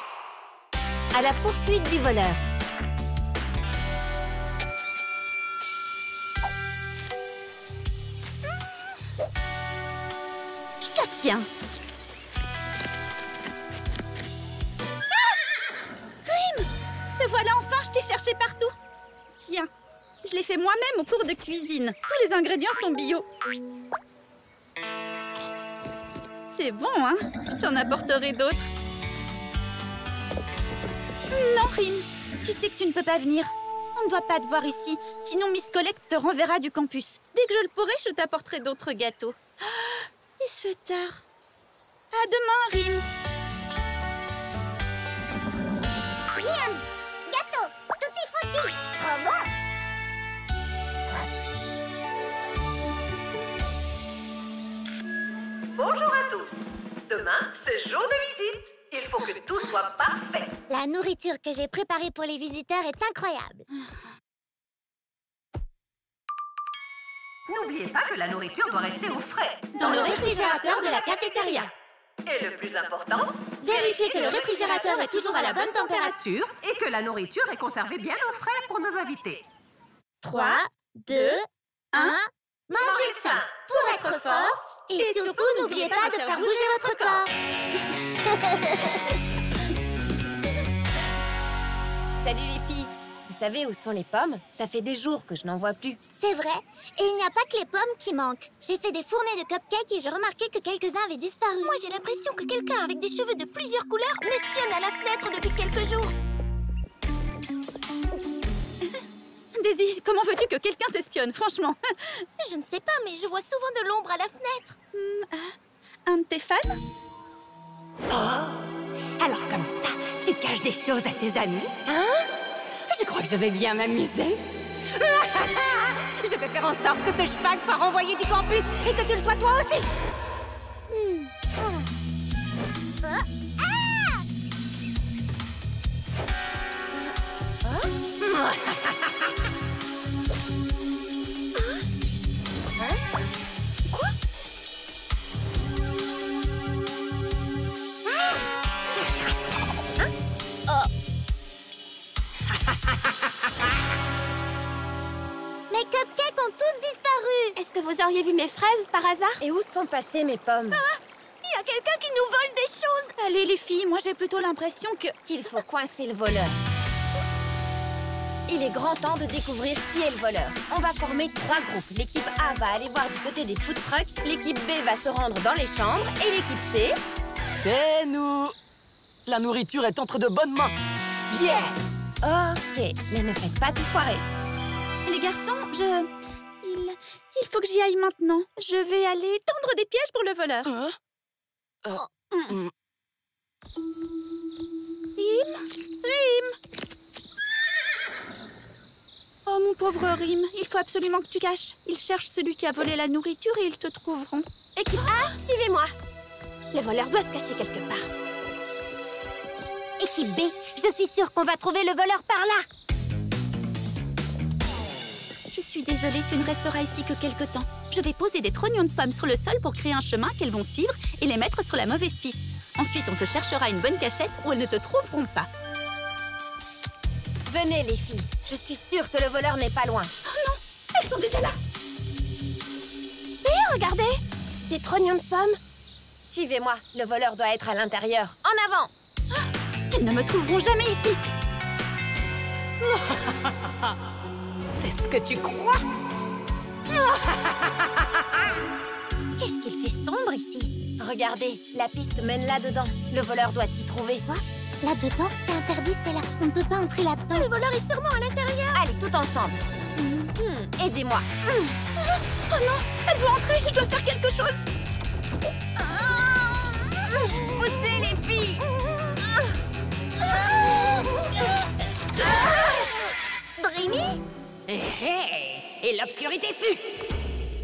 À la poursuite du voleur. Je te tiens. Te voilà enfin, je t'ai cherché partout. Tiens, je l'ai fait moi-même au cours de cuisine. Tous les ingrédients sont bio. C'est bon, hein? Je t'en apporterai d'autres. Non, Rim, tu sais que tu ne peux pas venir. On ne doit pas te voir ici, sinon Miss Collect te renverra du campus. Dès que je le pourrai, je t'apporterai d'autres gâteaux. Ah, il se fait tard. À demain, Rim. Miam! Gâteau! Tutti frutti! Trop bon! Bonjour à tous. Demain, c'est jour de visite. Il faut que tout soit parfait. La nourriture que j'ai préparée pour les visiteurs est incroyable. N'oubliez pas que la nourriture doit rester au frais. Dans le réfrigérateur de la cafétéria. Et le plus important, Vérifiez que le réfrigérateur est toujours à la bonne température. et que la nourriture est conservée bien au frais pour nos invités. 3, 2, 1... Mangez sain pour être fort. Et surtout, n'oubliez pas de faire bouger votre corps. Salut les filles. Vous savez où sont les pommes? Ça fait des jours que je n'en vois plus. C'est vrai. Et il n'y a pas que les pommes qui manquent. J'ai fait des fournées de cupcakes et j'ai remarqué que quelques-uns avaient disparu. Moi, j'ai l'impression que quelqu'un avec des cheveux de plusieurs couleurs m'espionne à la fenêtre depuis quelques jours. Daisy, comment veux-tu que quelqu'un t'espionne, franchement? Je ne sais pas, mais je vois souvent de l'ombre à la fenêtre. Un de tes fans? Oh, alors comme ça, tu caches des choses à tes amis, hein? Je crois que je vais bien m'amuser. Je vais faire en sorte que ce cheval soit renvoyé du campus et que tu le sois toi aussi. Mes cupcakes ont tous disparu. Est-ce que vous auriez vu mes fraises par hasard? Et où sont passées mes pommes? Il y a quelqu'un qui nous vole des choses. Allez les filles, moi j'ai plutôt l'impression Qu'il faut coincer le voleur. Il est grand temps de découvrir qui est le voleur. On va former 3 groupes. L'équipe A va aller voir du côté des food trucks, l'équipe B va se rendre dans les chambres et l'équipe C... C'est nous! La nourriture est entre de bonnes mains. Yeah! Ok, mais ne faites pas tout foirer. Les garçons, il faut que j'y aille maintenant. Je vais aller tendre des pièges pour le voleur. Rim! Oh, mon pauvre Rim, il faut absolument que tu caches. Ils cherchent celui qui a volé la nourriture et ils te trouveront. Équipe A, suivez-moi. Le voleur doit se cacher quelque part. Équipe B, je suis sûre qu'on va trouver le voleur par là. Je suis désolée, tu ne resteras ici que quelque temps. Je vais poser des trognons de pommes sur le sol pour créer un chemin qu'elles vont suivre et les mettre sur la mauvaise piste. Ensuite, on te cherchera une bonne cachette où elles ne te trouveront pas. Venez, les filles. Je suis sûre que le voleur n'est pas loin. Oh non, elles sont déjà là. Hé, regardez! Des trognons de pommes. Suivez-moi. Le voleur doit être à l'intérieur. En avant! Elles ne me trouveront jamais ici. C'est ce que tu crois? Qu'est-ce qu'il fait sombre ici? Regardez, la piste mène là-dedans. Le voleur doit s'y trouver. Quoi? Là-dedans? C'est interdit, Stella. On ne peut pas entrer là-dedans. Le voleur est sûrement à l'intérieur. Allez, tout ensemble. Aidez-moi. Oh non, elle veut entrer, je dois faire quelque chose. Poussez, les filles! Dreamy? Et l'obscurité fut.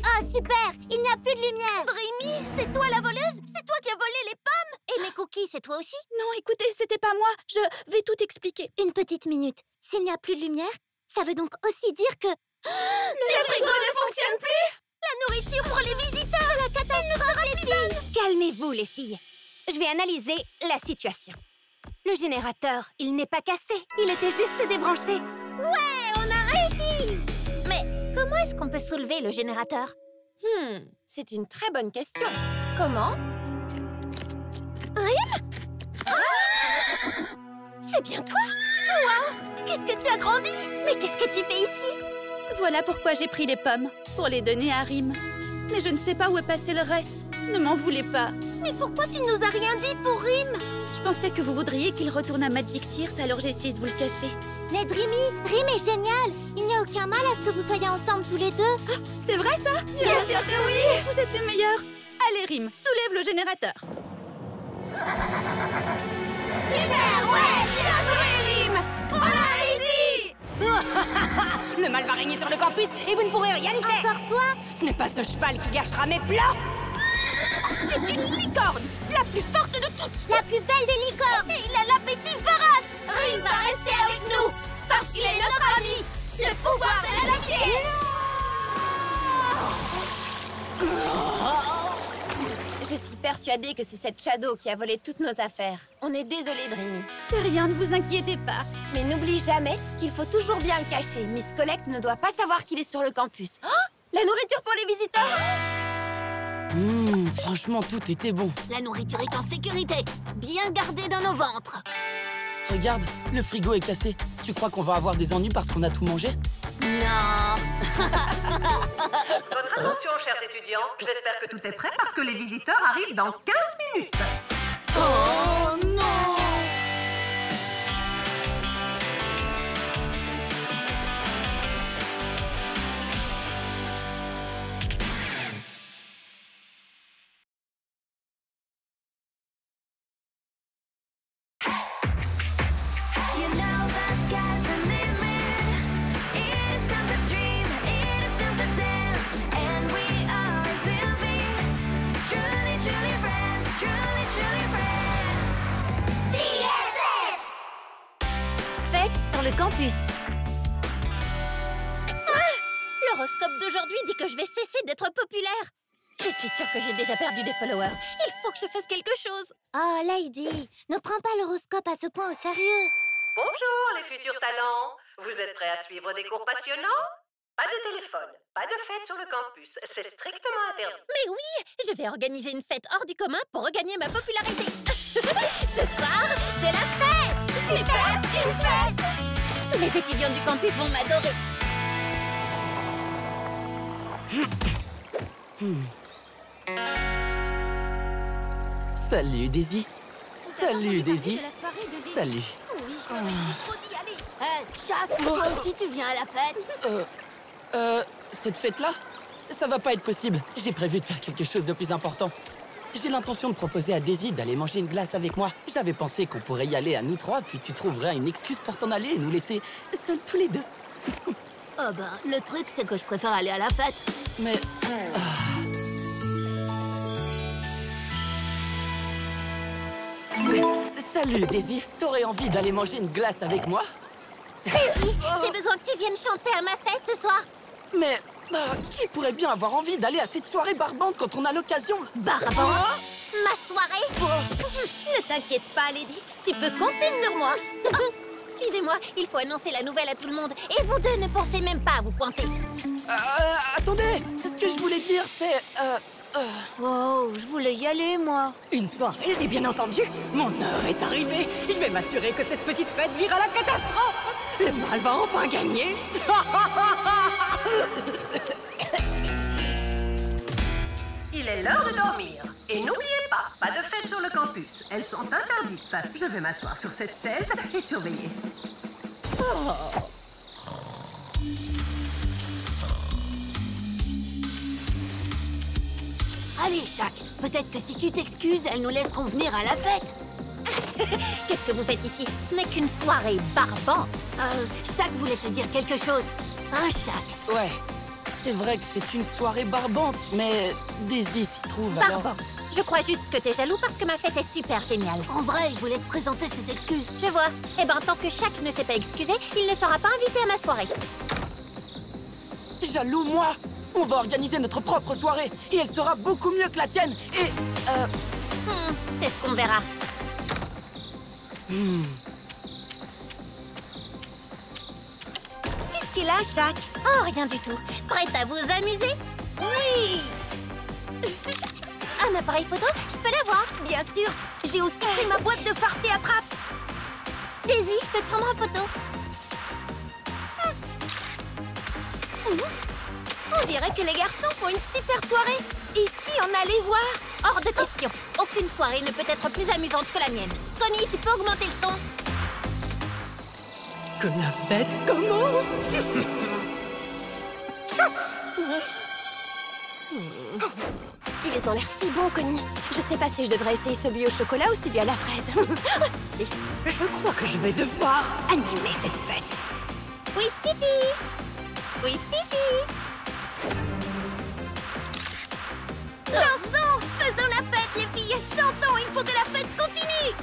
Oh, super! Il n'y a plus de lumière. Dreamy, c'est toi la voleuse? C'est toi qui as volé les pommes? Et mes cookies, c'est toi aussi? Non, écoutez, c'était pas moi. Je vais tout expliquer. Une petite minute. S'il n'y a plus de lumière, ça veut donc aussi dire que... Le frigo ne fonctionne plus! La nourriture pour les visiteurs! La catastrophe, les filles! Calmez-vous, les filles. Je vais analyser la situation. Le générateur, il n'est pas cassé. Il était juste débranché. Ouais, on a réussi! Mais comment est-ce qu'on peut soulever le générateur? C'est une très bonne question. Comment? C'est bien toi? Wow! Qu'est-ce que tu as grandi? Mais qu'est-ce que tu fais ici? Voilà pourquoi j'ai pris les pommes, pour les donner à Rim. Mais je ne sais pas où est passé le reste. Ne m'en voulez pas. Mais pourquoi tu ne nous as rien dit pour Rim? Je pensais que vous voudriez qu'il retourne à Magic Tears, alors j'ai essayé de vous le cacher. Mais Dreamy, Rim est génial! Il n'y a aucun mal à ce que vous soyez ensemble tous les deux. Ah, c'est vrai ça? Bien sûr que oui! Vous êtes les meilleurs. Allez Rim, soulève le générateur. Super! Ouais! Bien joué, Rim! On a réussi! Le mal va régner sur le campus et vous ne pourrez rien y faire. Encore toi? Ce n'est pas ce cheval qui gâchera mes plats. C'est une licorne! La plus forte de toutes! La plus belle des licornes! Et il a l'appétit féroce! Rim va rester avec nous! Parce qu'il est notre ami! Le pouvoir de l'amitié! Je suis persuadée que c'est cette Shadow qui a volé toutes nos affaires. On est désolé, Dreamy. C'est rien, ne vous inquiétez pas. Mais n'oublie jamais qu'il faut toujours bien le cacher. Miss Collect ne doit pas savoir qu'il est sur le campus. Oh, la nourriture pour les visiteurs! Franchement, tout était bon. La nourriture est en sécurité, bien gardée dans nos ventres. Regarde, le frigo est cassé. Tu crois qu'on va avoir des ennuis parce qu'on a tout mangé? Non. Votre attention, chers étudiants. J'espère que tout est prêt parce que les visiteurs arrivent dans 15 minutes. Oh non! You know the sky's the limit. It is time to dream, it is time to dance, and we always will be truly, truly friends, truly, truly friends. BFF! Fête sur le campus. L'horoscope d'aujourd'hui dit que je vais cesser d'être populaire. Je suis sûre que j'ai déjà perdu des followers. Il faut que je fasse quelque chose. Oh, Lady, ne prends pas l'horoscope à ce point au sérieux. Bonjour, les futurs talents. Vous êtes prêts à suivre des cours passionnants? Pas de téléphone, pas de fête sur le campus. C'est strictement interdit. Mais oui, je vais organiser une fête hors du commun pour regagner ma popularité. Ce soir, c'est la fête. Super, une fête. Tous les étudiants du campus vont m'adorer. Salut, Daisy. Salut, Daisy. Salut. Chuck, toi aussi tu viens à la fête? Cette fête-là, ça va pas être possible. J'ai prévu de faire quelque chose de plus important. J'ai l'intention de proposer à Daisy d'aller manger une glace avec moi. J'avais pensé qu'on pourrait y aller à nous trois, puis tu trouverais une excuse pour t'en aller et nous laisser seuls tous les deux. Oh ben, le truc, c'est que je préfère aller à la fête. Mais... Salut, Daisy. T'aurais envie d'aller manger une glace avec moi? Daisy, j'ai besoin que tu viennes chanter à ma fête ce soir. Mais qui pourrait bien avoir envie d'aller à cette soirée barbante quand on a l'occasion? Barbante? Ma soirée? Ne t'inquiète pas, Lady. Tu peux compter sur moi. Suivez-moi, il faut annoncer la nouvelle à tout le monde. Et vous deux ne pensez même pas à vous pointer. Attendez, ce que je voulais dire, c'est... Oh, je voulais y aller, moi. Une soirée, j'ai bien entendu. Mon heure est arrivée. Je vais m'assurer que cette petite fête vire à la catastrophe. Le mal va enfin gagner. Il est l'heure de dormir. Et n'oubliez pas de fêtes sur le campus. Elles sont interdites. Je vais m'asseoir sur cette chaise et surveiller. Allez, Chuck, peut-être que si tu t'excuses, elles nous laisseront venir à la fête. Qu'est-ce que vous faites ici? Ce n'est qu'une soirée barbante. Chuck voulait te dire quelque chose. Hein, Chuck? Ouais, c'est vrai que c'est une soirée barbante, mais Daisy s'y trouve alors... Barbante. Je crois juste que t'es jaloux parce que ma fête est super géniale. En vrai, il voulait te présenter ses excuses. Je vois. Eh ben, tant que Chuck ne s'est pas excusé, il ne sera pas invité à ma soirée. Jaloux, moi? On va organiser notre propre soirée, et elle sera beaucoup mieux que la tienne, et... c'est ce qu'on verra. Qu'est-ce qu'il a, Chuck? Oh, rien du tout. Prête à vous amuser? Oui! Un appareil photo? Je peux l'avoir? Bien sûr. J'ai aussi pris ma boîte de farce et attrape. Daisy, je peux te prendre en photo? On dirait que les garçons font une super soirée. Et si on allait voir? Hors de question. Aucune soirée ne peut être plus amusante que la mienne. Connie, tu peux augmenter le son? Que la fête commence. Ils ont l'air si bons, Connie. Je sais pas si je devrais essayer celui au chocolat ou celui à la fraise. Oh, si. Je crois que je vais devoir animer cette fête. Oui, Stiti! Oui, Stiti! Dansons! Faisons la fête, les filles! Chantons! Il faut que la fête continue!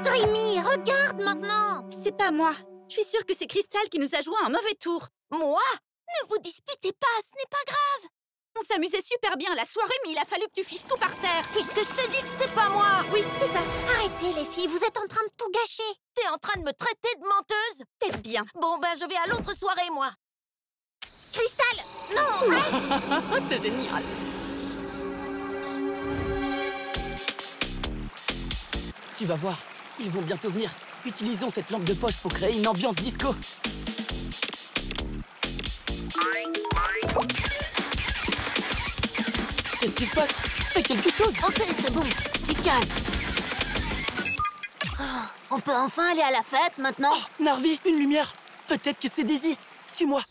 Dreamy, regarde maintenant! C'est pas moi. Je suis sûre que c'est Crystal qui nous a joué un mauvais tour. Moi? Ne vous disputez pas, ce n'est pas grave. On s'amusait super bien la soirée, mais il a fallu que tu fiches tout par terre. Puisque je te dis que c'est pas moi. Oui, c'est ça. Arrêtez, les filles, vous êtes en train de tout gâcher. T'es en train de me traiter de menteuse? T'es bien. Bon, ben, je vais à l'autre soirée, moi. Crystal! Non, reste! C'est génial. Tu vas voir, ils vont bientôt venir. Utilisons cette lampe de poche pour créer une ambiance disco. Qu'est-ce qui se passe? Fais quelque chose! Ok, c'est bon. Du calme. Oh, on peut enfin aller à la fête, maintenant? Oh, Narvi, une lumière! Peut-être que c'est Daisy. Suis-moi.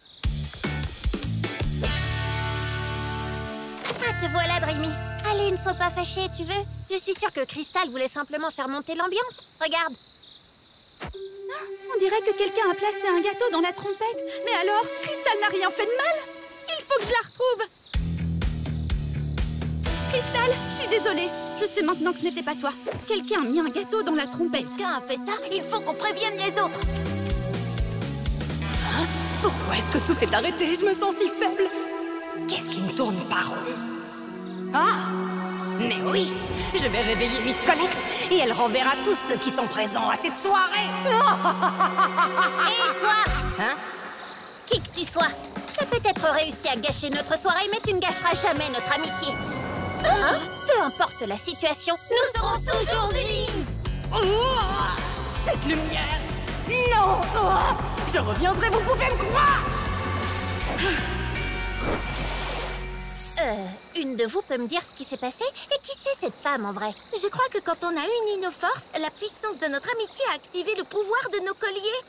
Ah, te voilà, Dreamy. Allez, ne sois pas fâchée, tu veux? Je suis sûre que Crystal voulait simplement faire monter l'ambiance. Regarde. On dirait que quelqu'un a placé un gâteau dans la trompette. Mais alors, Crystal n'a rien fait de mal? Il faut que je la retrouve. Crystal, je suis désolée. Je sais maintenant que ce n'était pas toi. Quelqu'un a mis un gâteau dans la trompette. Quelqu'un a fait ça? Il faut qu'on prévienne les autres. Hein? Pourquoi est-ce que tout s'est arrêté? Je me sens si faible. Qu'est-ce qui ne tourne pas rond? Ah! Mais oui! Je vais réveiller Miss Connect et elle renverra tous ceux qui sont présents à cette soirée! Et toi? Hein? Qui que tu sois, t'as peut-être réussi à gâcher notre soirée, mais tu ne gâcheras jamais notre amitié. Hein? Peu importe la situation, nous serons toujours unis! Cette lumière! Non! Oh, je reviendrai, vous pouvez me croire! Une de vous peut me dire ce qui s'est passé? Et qui c'est cette femme en vrai? Je crois que quand on a uni nos forces, la puissance de notre amitié a activé le pouvoir de nos colliers.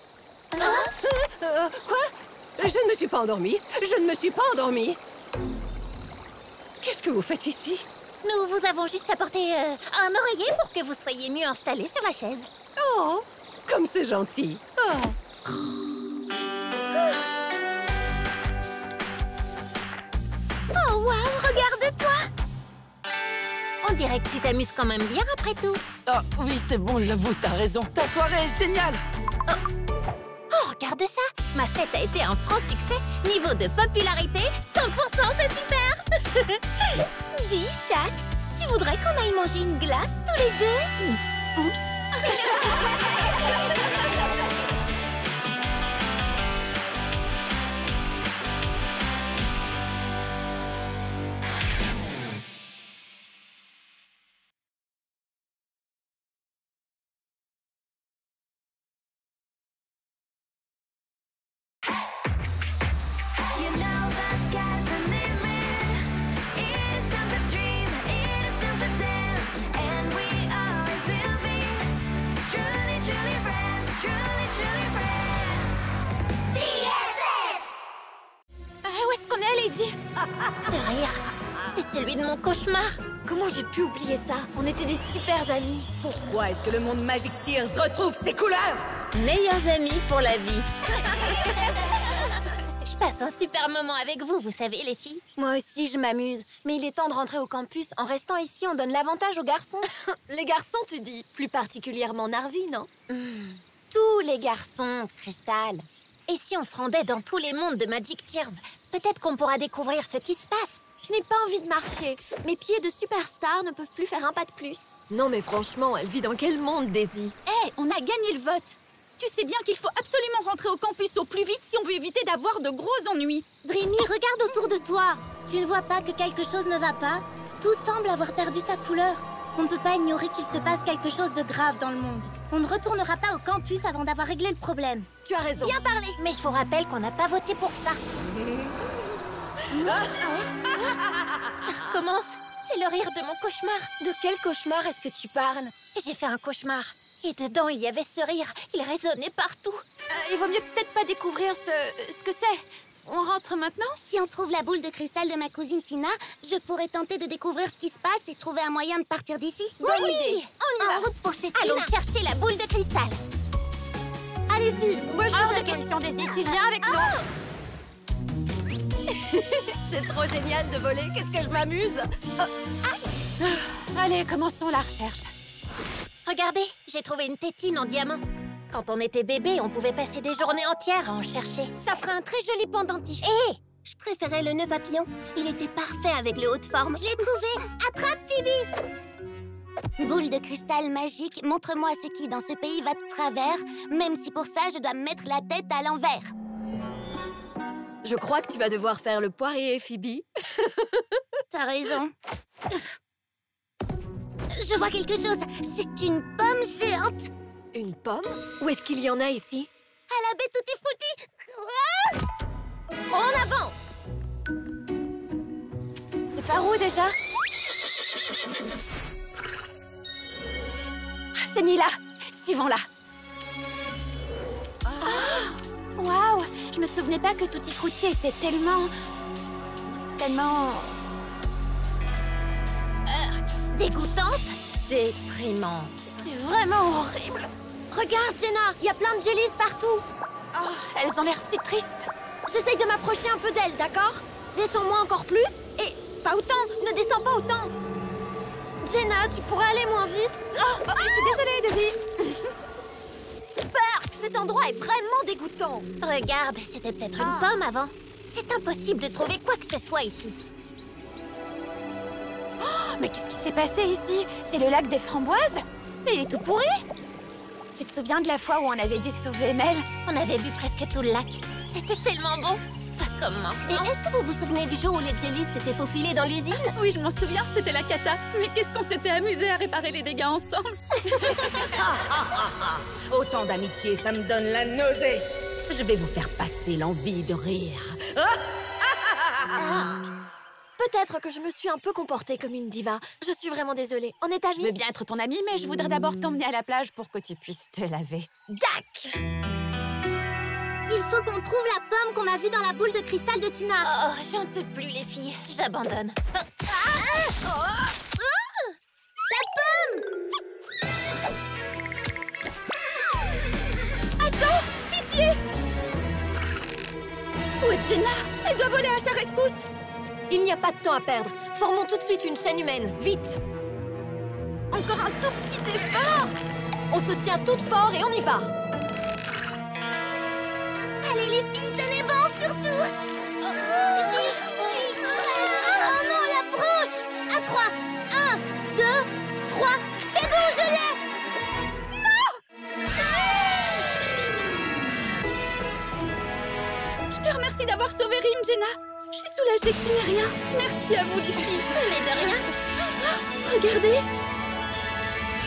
Quoi? Je ne me suis pas endormie. Je ne me suis pas endormie. Qu'est-ce que vous faites ici? Nous vous avons juste apporté un oreiller pour que vous soyez mieux installés sur la chaise. Oh, comme c'est gentil. Oh. Oh, waouh, regarde-toi! On dirait que tu t'amuses quand même bien après tout. Oh, oui, c'est bon, j'avoue, t'as raison. Ta soirée est géniale! Oh, regarde ça! Ma fête a été un franc succès. Niveau de popularité, 100%, c'est super! Dis, Shaq, tu voudrais qu'on aille manger une glace tous les deux? Oups! You know the sky's the limit. It is time to dream, it is time to dance, and we always will be truly, truly friends, truly, truly friends. BFF! Où est-ce qu'on est, Lady? Ce rire, c'est celui de mon cauchemar. Comment j'ai pu oublier ça? On était des super amis. Pourquoi est-ce que le monde Magic Tears retrouve ses couleurs? Meilleurs amis pour la vie. Je passe un super moment avec vous, vous savez, les filles. Moi aussi, je m'amuse. Mais il est temps de rentrer au campus. En restant ici, on donne l'avantage aux garçons. Les garçons, tu dis? Plus particulièrement Narvi, non? Tous les garçons, Crystal. Et si on se rendait dans tous les mondes de Magic Tears, peut-être qu'on pourra découvrir ce qui se passe. Je n'ai pas envie de marcher. Mes pieds de superstar ne peuvent plus faire un pas de plus. Non, mais franchement, elle vit dans quel monde, Daisy? Hé, on a gagné le vote. Tu sais bien qu'il faut absolument rentrer au campus au plus vite si on veut éviter d'avoir de gros ennuis. Dreamy, regarde autour de toi. Tu ne vois pas que quelque chose ne va pas? Tout semble avoir perdu sa couleur. On ne peut pas ignorer qu'il se passe quelque chose de grave dans le monde. On ne retournera pas au campus avant d'avoir réglé le problème. Tu as raison. Bien parlé. Mais je vous rappelle qu'on n'a pas voté pour ça. Ça recommence. C'est le rire de mon cauchemar. De quel cauchemar est-ce que tu parles? J'ai fait un cauchemar. Et dedans, il y avait ce rire. Il résonnait partout. Il vaut mieux peut-être pas découvrir ce que c'est. On rentre maintenant? Si on trouve la boule de cristal de ma cousine Tina, je pourrais tenter de découvrir ce qui se passe et trouver un moyen de partir d'ici. Bonne idée. On y va. En route pour chez Tina. Allons chercher la boule de cristal. Allez-y, moi je Hors vous de attends question, ici. Daisy, tu viens avec nous. C'est trop génial de voler, qu'est-ce que je m'amuse. Allez, commençons la recherche. Regardez, j'ai trouvé une tétine en diamant. Quand on était bébé, on pouvait passer des journées entières à en chercher. Ça ferait un très joli pendentif. Je préférais le nœud papillon. Il était parfait avec le haut de forme. Je l'ai trouvé. Attrape, Phoebe. Boule de cristal magique, montre-moi ce qui, dans ce pays, va de travers, même si pour ça, je dois me mettre la tête à l'envers. Je crois que tu vas devoir faire le poirier, Phoebe. T'as raison. Je vois quelque chose. C'est une pomme géante. Une pomme? Où est-ce qu'il y en a ici? À la baie Tutti Frutti. En avant! C'est par où déjà? C'est Nila. Suivons-la. Waouh! Je me souvenais pas que Tutti Frutti était tellement... Dégoûtante? Déprimante. C'est vraiment horrible. Regarde, Jenna, il y a plein de jellies partout. Oh, elles ont l'air si tristes. J'essaye de m'approcher un peu d'elles, d'accord? Descends-moi encore plus. Et pas autant, ne descends pas autant. Jenna, tu pourrais aller moins vite? Je suis désolée, Daisy. Perk, cet endroit est vraiment dégoûtant. Regarde, c'était peut-être une pomme avant. C'est impossible de trouver quoi que ce soit ici. Mais qu'est-ce qui s'est passé ici? C'est le lac des framboises? Mais il est tout pourri. Tu te souviens de la fois où on avait dû sauver Mel? On avait bu presque tout le lac. C'était tellement bon. comme maintenant. Et est-ce que vous vous souvenez du jour où les Jellies s'étaient faufilés dans l'usine? Oui, je m'en souviens, c'était la cata. Mais qu'est-ce qu'on s'était amusé à réparer les dégâts ensemble. Autant d'amitié, ça me donne la nausée. Je vais vous faire passer l'envie de rire. Peut-être que je me suis un peu comportée comme une diva. Je suis vraiment désolée. On est amis? Je veux bien être ton amie, mais je voudrais d'abord t'emmener à la plage pour que tu puisses te laver. Dac! Il faut qu'on trouve la pomme qu'on a vue dans la boule de cristal de Tina. Oh, j'en peux plus, les filles. J'abandonne. La pomme! Attends! Pitié! Où est Jenna? Elle doit voler à sa rescousse! Il n'y a pas de temps à perdre. Formons tout de suite une chaîne humaine. Vite! Encore un tout petit effort! On se tient toutes fort et on y va! Allez les filles, tenez bon surtout. Oh non, la branche. À 3. 1, 2, 3. C'est bon, je l'ai. Je te remercie d'avoir sauvé Rim, Jenna. Je suis soulagée que tu n'aies rien. Merci à vous, les filles. Mais de rien. Regardez.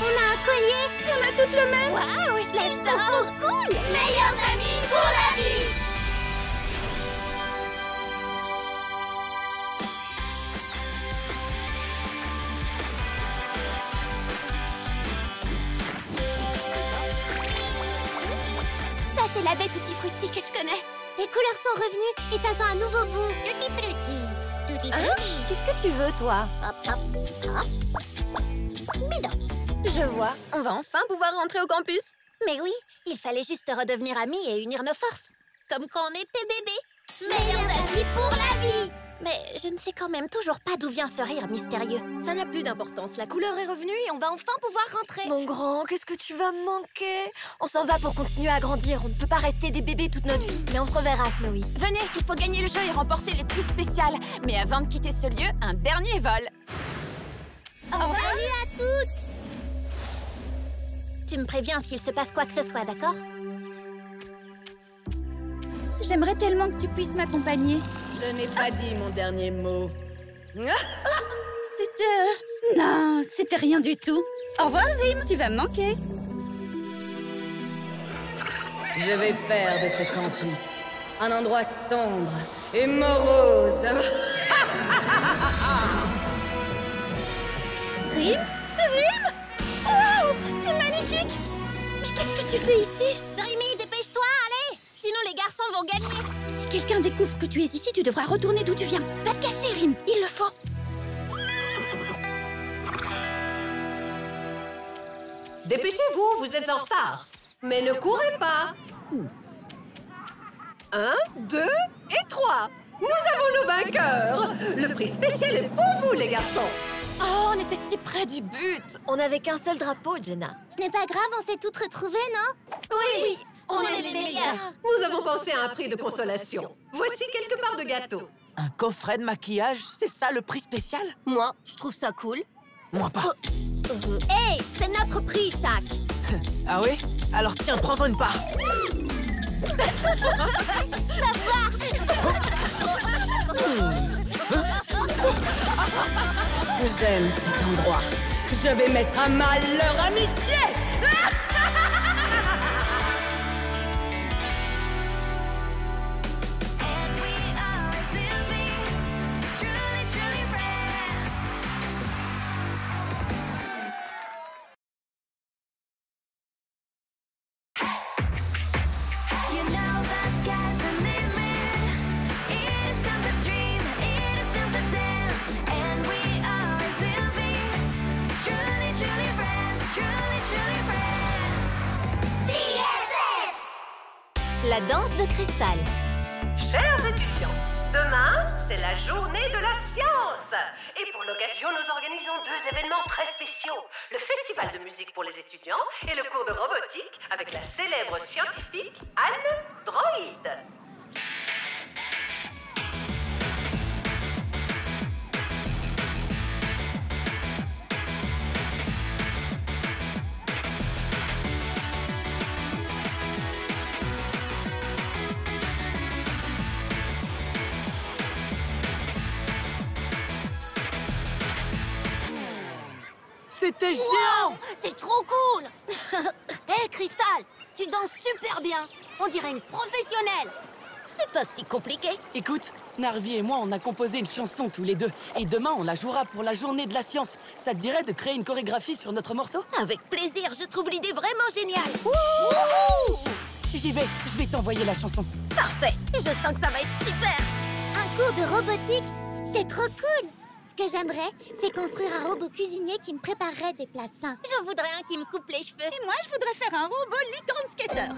On a un collier. On a toutes le même. Waouh, je l'aime ça. Trop cool. Meilleurs amis pour la vie. Ça, c'est la baie Tutti Frutti que je connais. Les couleurs sont revenues et ça sent un nouveau goût. Tutti Frutti. Tutti Hein? Frutti. Qu'est-ce que tu veux, toi? Hop, hop, hop. Bidon. Je vois. On va enfin pouvoir rentrer au campus. Mais oui, il fallait juste redevenir amis et unir nos forces. Comme quand on était bébés. Meilleurs amis pour la vie. Mais je ne sais quand même toujours pas d'où vient ce rire mystérieux. Ça n'a plus d'importance. La couleur est revenue et on va enfin pouvoir rentrer. Mon grand, qu'est-ce que tu vas me manquer? On s'en va pour continuer à grandir. On ne peut pas rester des bébés toute notre vie. Mais on se reverra, Snowy. Venez, il faut gagner le jeu et remporter les prix spéciaux. Mais avant de quitter ce lieu, un dernier vol. Salut à toutes. Tu me préviens s'il se passe quoi que ce soit, d'accord? J'aimerais tellement que tu puisses m'accompagner. Je n'ai pas dit mon dernier mot. C'était... Non, c'était rien du tout. Au revoir, Rim, tu vas me manquer. Je vais faire de ce campus un endroit sombre et morose. Rim? Rim? Wow, t'es magnifique. Mais qu'est-ce que tu fais ici? Dreamy, dépêche-toi, allez! Sinon les garçons vont gagner. Si quelqu'un découvre que tu es ici, tu devras retourner d'où tu viens. Va te cacher, Rim, il le faut. Dépêchez-vous, vous êtes en retard. Mais ne courez pas. 1, 2 et 3. Nous avons nos vainqueurs. Le prix spécial est pour vous, les garçons. Oh, on était si près du but. On n'avait qu'un seul drapeau, Jenna. Ce n'est pas grave, on s'est toutes retrouvées, non? Oui, on est les meilleurs. Nous avons pensé à un prix de consolation. Voici quelques parts de gâteau. Un coffret de maquillage, c'est ça le prix spécial? Moi, je trouve ça cool. Moi pas. Hey, c'est notre prix, Shaq. Ah oui? Alors tiens, prends-en une part. J'aime cet endroit. Je vais mettre à mal leur amitié. And we always will be truly, truly friends. You know the sky's the limit. It is time to dream, it is time to dance, and we always will be truly, truly friends, truly, truly friends. BFF. La danse de cristal. Chers étudiants, demain, c'est la journée de la science. Et pour l'occasion, nous organisons 2 événements très spéciaux. Le festival de musique pour les étudiants et le cours de robotique avec la célèbre scientifique Anne Droid. C'était géant! T'es trop cool. Hé, Crystal, tu danses super bien. On dirait une professionnelle. C'est pas si compliqué. Écoute, Narvi et moi, on a composé une chanson tous les deux. Et demain, on la jouera pour la journée de la science. Ça te dirait de créer une chorégraphie sur notre morceau? Avec plaisir, je trouve l'idée vraiment géniale. J'y vais, je vais t'envoyer la chanson. Parfait, je sens que ça va être super. Un cours de robotique, c'est trop cool. Ce que j'aimerais, c'est construire un robot cuisinier qui me préparerait des plats sains. J'en voudrais un qui me coupe les cheveux. Et moi, je voudrais faire un robot licorne skater.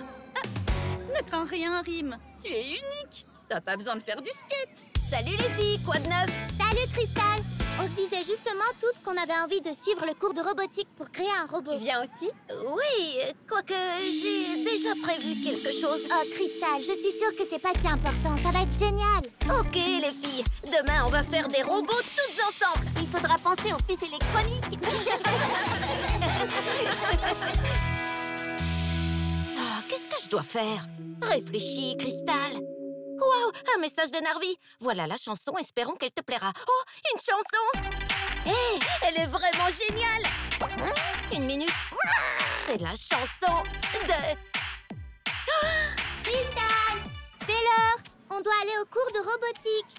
Ne crains rien, Rim. Tu es unique. T'as pas besoin de faire du skate. Salut les filles, quoi de neuf? Salut Crystal. On se disait justement toutes qu'on avait envie de suivre le cours de robotique pour créer un robot. Tu viens aussi? Oui, quoique j'ai déjà prévu quelque chose. Oh Crystal, je suis sûre que c'est pas si important. Ça va être génial. Ok les filles, demain on va faire des robots toutes ensemble. Il faudra penser aux puces électroniques. Ah, qu'est-ce que je dois faire? Réfléchis, Crystal. Waouh, un message de Narvi. Voilà la chanson, espérons qu'elle te plaira. Oh, une chanson. Hé, elle est vraiment géniale. Hein? Une minute. C'est la chanson de... Crystal, c'est l'heure. On doit aller au cours de robotique.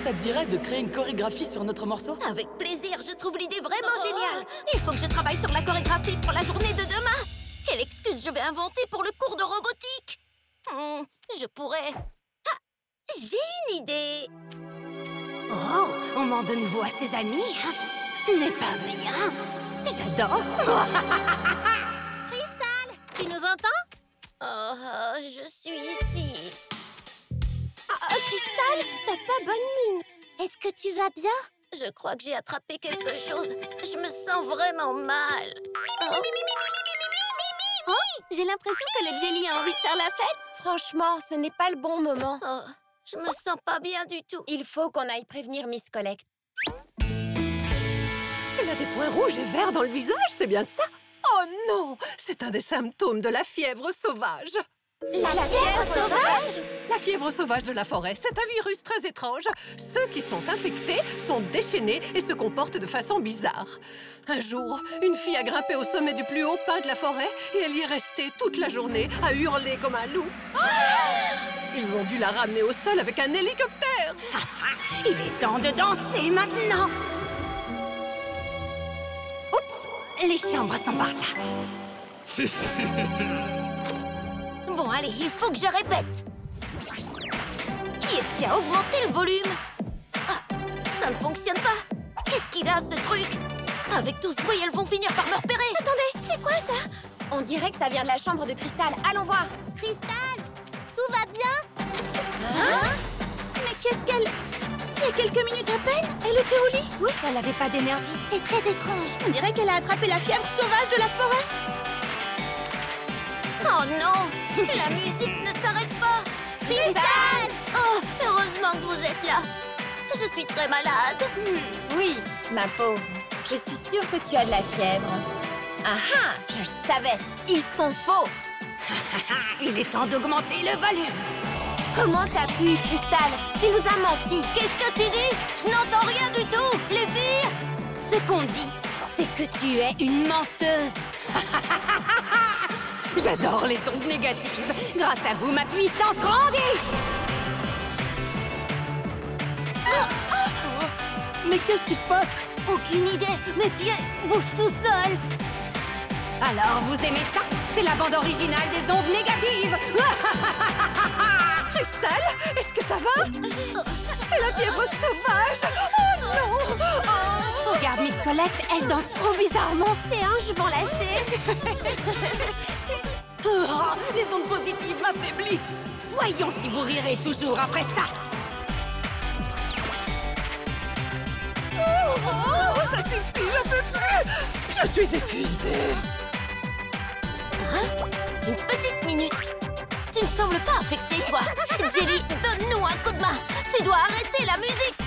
Ça te dirait de créer une chorégraphie sur notre morceau? Avec plaisir, je trouve l'idée vraiment géniale. Il faut que je travaille sur la chorégraphie pour la journée de demain. Quelle excuse je vais inventer pour le cours de robotique? Je pourrais... Ah, j'ai une idée. Oh, on ment de nouveau à ses amis, hein? Ce n'est pas bien. J'adore. Crystal, tu nous entends? Oh, je suis ici. Crystal, t'as pas bonne mine. Est-ce que tu vas bien? Je crois que j'ai attrapé quelque chose. Je me sens vraiment mal. Oh, j'ai l'impression que le jelly a envie de faire la fête. Franchement, ce n'est pas le bon moment. Oh, je me sens pas bien du tout. Il faut qu'on aille prévenir Miss Collect. Elle a des points rouges et verts dans le visage, c'est bien ça? Oh non! C'est un des symptômes de la fièvre sauvage. La fièvre sauvage? La fièvre sauvage de la forêt, c'est un virus très étrange. Ceux qui sont infectés sont déchaînés et se comportent de façon bizarre. Un jour, une fille a grimpé au sommet du plus haut pin de la forêt et elle y est restée toute la journée à hurler comme un loup. Ils ont dû la ramener au sol avec un hélicoptère. Il est temps de danser maintenant. Oups, les chambres sont par là. Bon, allez, il faut que je répète. Qui est-ce qui a augmenté le volume? Ah, ça ne fonctionne pas. Qu'est-ce qu'il a, ce truc? Avec tout ce bruit, elles vont finir par me repérer. Attendez, c'est quoi ça? On dirait que ça vient de la chambre de Crystal. Allons voir. Crystal, tout va bien? Hein? Mais qu'est-ce qu'elle... Il y a quelques minutes à peine, elle était au lit. Oui, elle n'avait pas d'énergie. C'est très étrange. On dirait qu'elle a attrapé la fièvre sauvage de la forêt. Oh non, la musique ne s'arrête pas. Crystal! Oh, heureusement que vous êtes là. Je suis très malade. Oui, ma pauvre. Je suis sûre que tu as de la fièvre. Ah ah, je le savais. Ils sont faux. Il est temps d'augmenter le volume. Comment t'as pu, Crystal? Tu nous as menti. Qu'est-ce que tu dis? Je n'entends rien du tout. Les filles? Ce qu'on dit, c'est que tu es une menteuse. J'adore les ondes négatives. Grâce à vous, ma puissance grandit. Mais qu'est-ce qui se passe? Aucune idée. Mes pieds bougent tout seuls. Alors, vous aimez ça? C'est la bande originale des ondes négatives. Crystal, est-ce que ça va? C'est la fièvre sauvage. Oh non! Oh. Regarde Miss Collect, elle danse trop bizarrement. Ces hanches vont lâcher. Oh, les ondes positives m'affaiblissent. Voyons si vous rirez toujours après ça. Oh, ça suffit, je peux plus. Je suis épuisée. Hein? Une petite minute. Tu ne sembles pas affectée, toi. Jelly, donne-nous un coup de main. Tu dois arrêter la musique.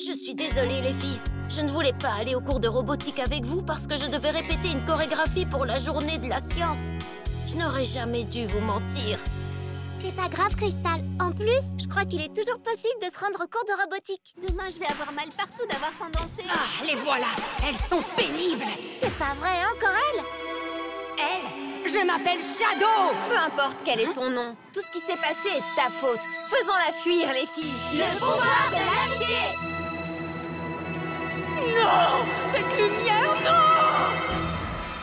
Je suis désolée, les filles. Je ne voulais pas aller au cours de robotique avec vous parce que je devais répéter une chorégraphie pour la journée de la science. Je n'aurais jamais dû vous mentir. C'est pas grave, Crystal. En plus, Je crois qu'il est toujours possible de se rendre au cours de robotique. Demain, je vais avoir mal partout d'avoir tendance. Ah, les voilà. Elles sont pénibles. C'est pas vrai, encore elle? Elle, je m'appelle Shadow. Peu importe quel est ton nom, tout ce qui s'est passé est de ta faute. Faisons-la fuir, les filles. Le pouvoir de l'amitié. Non, cette lumière, non.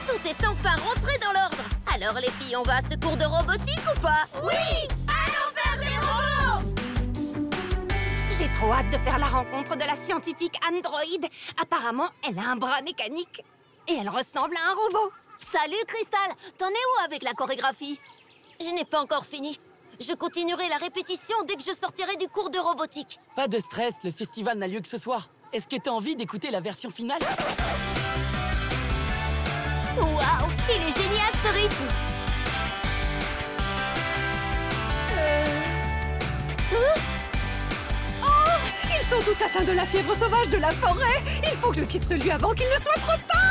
Tout est enfin rentré dans l'ordre. Alors les filles, on va à ce cours de robotique ou pas? Oui, allons faire des robots. J'ai trop hâte de faire la rencontre de la scientifique androïde. Apparemment, elle a un bras mécanique. Et elle ressemble à un robot. Salut Crystal, t'en es où avec la chorégraphie? Je n'ai pas encore fini. Je continuerai la répétition dès que je sortirai du cours de robotique. Pas de stress, le festival n'a lieu que ce soir. Est-ce que t'as envie d'écouter la version finale? Waouh, il est génial ce rythme. Oh, ils sont tous atteints de la fièvre sauvage de la forêt. Il faut que je quitte ce lieu avant qu'il ne soit trop tard.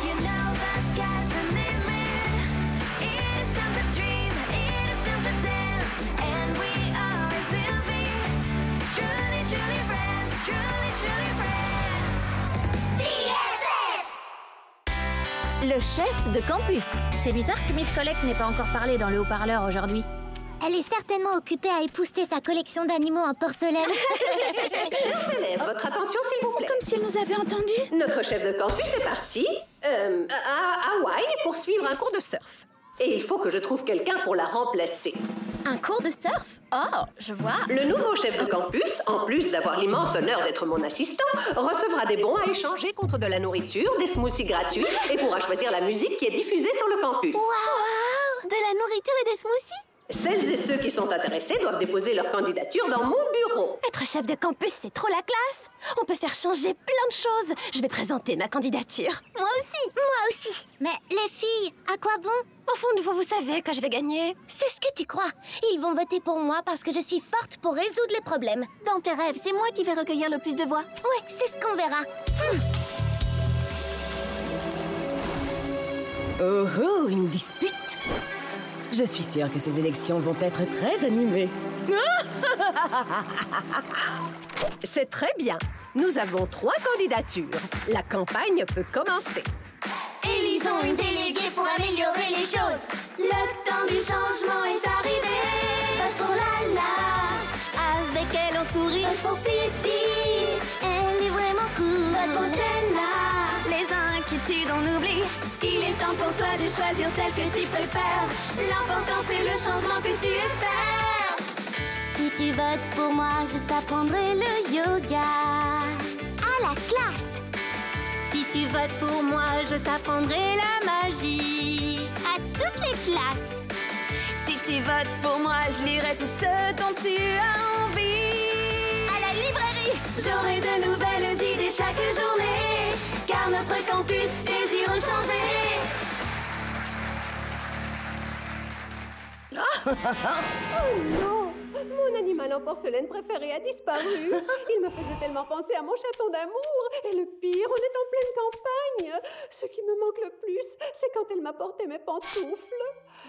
You know the sky's the limit. It is time to dream, it is time to dance, and we always will be truly, truly friends, truly, truly friends. BFF! Le chef de campus. C'est bizarre que Miss Collect n'ait pas encore parlé dans le haut-parleur aujourd'hui. elle est certainement occupée à épousseter sa collection d'animaux en porcelaine. Chers élèves, votre attention s'il vous plaît. Comme si elle nous avait entendus. Notre chef de campus est parti à Hawaï pour suivre un cours de surf. Et il faut que je trouve quelqu'un pour la remplacer. Un cours de surf? Oh, je vois. Le nouveau chef de campus, en plus d'avoir l'immense honneur d'être mon assistant, recevra des bons à échanger contre de la nourriture, des smoothies gratuits et pourra choisir la musique qui est diffusée sur le campus. Wow! De la nourriture et des smoothies? Celles et ceux qui sont intéressés doivent déposer leur candidature dans mon bureau. Être chef de campus, c'est trop la classe. On peut faire changer plein de choses. Je vais présenter ma candidature. Moi aussi. Mais les filles, à quoi bon? Au fond de vous, vous savez que je vais gagner. C'est ce que tu crois. Ils vont voter pour moi parce que je suis forte pour résoudre les problèmes. Dans tes rêves, c'est moi qui vais recueillir le plus de voix. Ouais, c'est ce qu'on verra. Oh oh, une dispute. Je suis sûre que ces élections vont être très animées. C'est très bien. Nous avons 3 candidatures. La campagne peut commencer. Élisons une déléguée pour améliorer les choses. Le temps du changement est arrivé. Vote pour Lala. Avec elle, on sourit. Vote pour Phoebe. Elle est vraiment cool. Vote pour Jenna. Les inquiétudes, on oublie. Il est temps pour toi de choisir celle que tu préfères. L'important, c'est le changement que tu espères. Si tu votes pour moi, je t'apprendrai le yoga. À la classe. Si tu votes pour moi, je t'apprendrai la magie. À toutes les classes. Si tu votes pour moi, je lirai tout ce dont tu as envie. À la librairie. J'aurai de nouvelles idées chaque journée, car notre campus désire changer. Oh non! Mon animal en porcelaine préféré a disparu. Il me faisait tellement penser à mon chaton d'amour. Et le pire, on est en pleine campagne. Ce qui me manque le plus, c'est quand elle m'apportait mes pantoufles.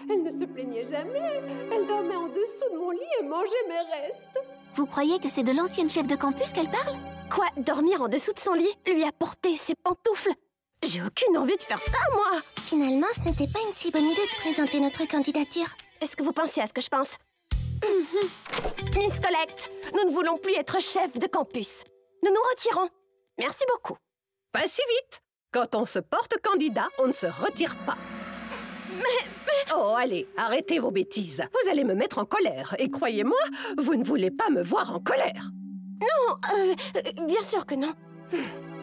Elle ne se plaignait jamais. Elle dormait en dessous de mon lit et mangeait mes restes. Vous croyez que c'est de l'ancienne chef de campus qu'elle parle? Quoi, dormir en dessous de son lit? Lui apporter ses pantoufles? J'ai aucune envie de faire ça, moi! Finalement, ce n'était pas une si bonne idée de présenter notre candidature. Est-ce que vous pensez à ce que je pense? Miss Collect, nous ne voulons plus être chef de campus. Nous nous retirons. Merci beaucoup. Pas si vite. Quand on se porte candidat, on ne se retire pas. Oh, allez, arrêtez vos bêtises. Vous allez me mettre en colère. Et croyez-moi, vous ne voulez pas me voir en colère. Non, bien sûr que non.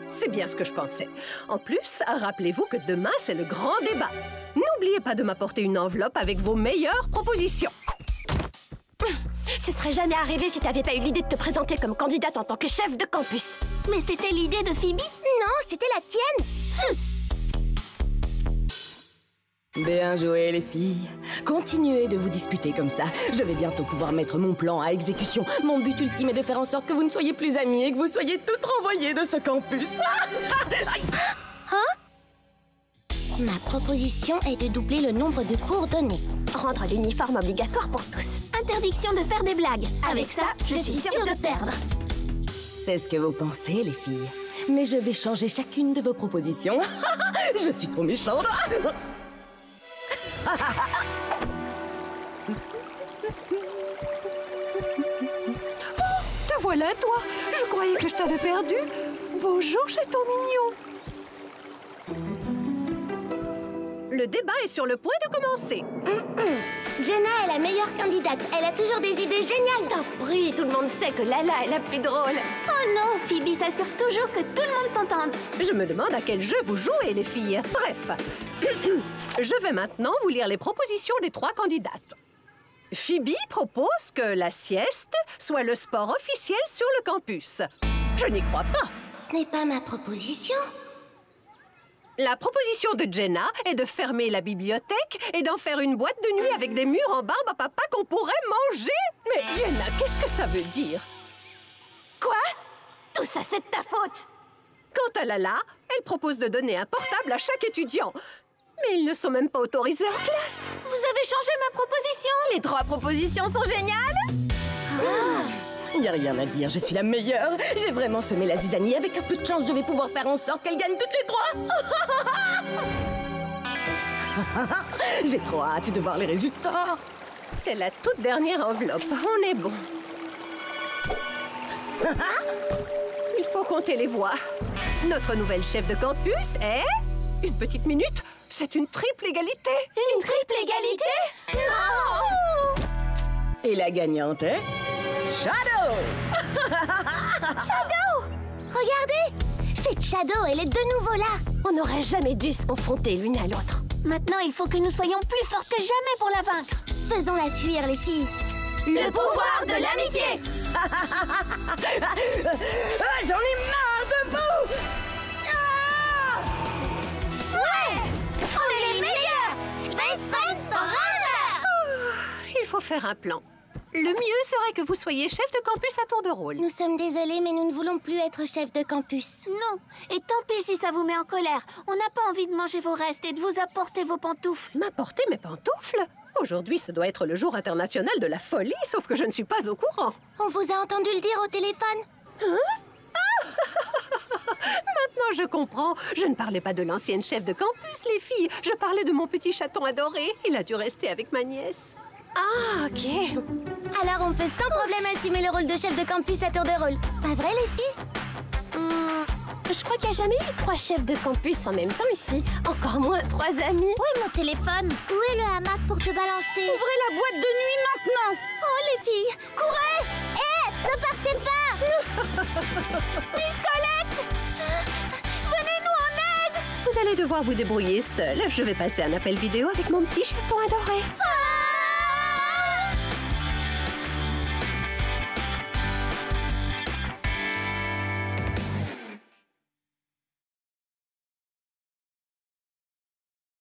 C'est bien ce que je pensais. En plus, rappelez-vous que demain, c'est le grand débat. N'oubliez pas de m'apporter une enveloppe avec vos meilleures propositions. Ce serait jamais arrivé si t'avais pas eu l'idée de te présenter comme candidate en tant que chef de campus. Mais c'était l'idée de Phoebe? Non, c'était la tienne. Bien joué, les filles. Continuez de vous disputer comme ça. Je vais bientôt pouvoir mettre mon plan à exécution. Mon but ultime est de faire en sorte que vous ne soyez plus amies et que vous soyez toutes renvoyées de ce campus. Ma proposition est de doubler le nombre de cours donnés. Rendre l'uniforme obligatoire pour tous. Interdiction de faire des blagues. Avec ça, je suis sûre de perdre. C'est ce que vous pensez, les filles. Mais je vais changer chacune de vos propositions. Je suis trop méchante. Te voilà, toi. Je croyais que je t'avais perdu. Bonjour, chaton mignon. Le débat est sur le point de commencer. Jenna est la meilleure candidate. Elle a toujours des idées géniales. T'en prie, tout le monde sait que Lala est la plus drôle. Oh non, Phoebe s'assure toujours que tout le monde s'entende. Je me demande à quel jeu vous jouez, les filles. Bref, je vais maintenant vous lire les propositions des 3 candidates. Phoebe propose que la sieste soit le sport officiel sur le campus. Je n'y crois pas. Ce n'est pas ma proposition. La proposition de Jenna est de fermer la bibliothèque et d'en faire une boîte de nuit avec des murs en barbe à papa qu'on pourrait manger. Mais Jenna, qu'est-ce que ça veut dire? Quoi? Tout ça, c'est de ta faute. Quant à Lala, elle propose de donner un portable à chaque étudiant. Mais ils ne sont même pas autorisés en classe. Vous avez changé ma proposition? Les 3 propositions sont géniales. Il n'y a rien à dire, je suis la meilleure. J'ai vraiment semé la zizanie. Avec un peu de chance, je vais pouvoir faire en sorte qu'elle gagne toutes les 3. J'ai trop hâte de voir les résultats. C'est la toute dernière enveloppe. On est bon. Il faut compter les voix. Notre nouvelle chef de campus est... Une petite minute, c'est une triple égalité. Une triple égalité? Non! Et la gagnante est... Shadow! Shadow! Regardez! C'est Shadow, elle est de nouveau là. On n'aurait jamais dû se confronter l'une à l'autre. Maintenant, il faut que nous soyons plus fortes que jamais pour la vaincre. Faisons-la fuir, les filles. Le pouvoir de l'amitié! J'en ai marre de vous! Ouais! On est les meilleurs! Best friends forever! Il faut faire un plan. Le mieux serait que vous soyez chef de campus à tour de rôle. Nous sommes désolés, mais nous ne voulons plus être chef de campus. Non, et tant pis si ça vous met en colère. On n'a pas envie de manger vos restes et de vous apporter vos pantoufles. M'apporter mes pantoufles? Aujourd'hui, ça doit être le jour international de la folie, sauf que je ne suis pas au courant. On vous a entendu le dire au téléphone. Hein? Ah! Maintenant, je comprends. Je ne parlais pas de l'ancienne chef de campus, les filles. Je parlais de mon petit chaton adoré. Il a dû rester avec ma nièce. Ah, ok. Alors on peut sans problème assumer le rôle de chef de campus à tour de rôle. Pas vrai, les filles? Je crois qu'il n'y a jamais eu 3 chefs de campus en même temps ici. Encore moins 3 amis. Où est mon téléphone? Où est le hamac pour se balancer? Ouvrez la boîte de nuit maintenant! Oh, les filles, courez! Ne partez pas! Miss Colette! Venez-nous en aide! Vous allez devoir vous débrouiller seul. Je vais passer un appel vidéo avec mon petit chaton adoré. Ah!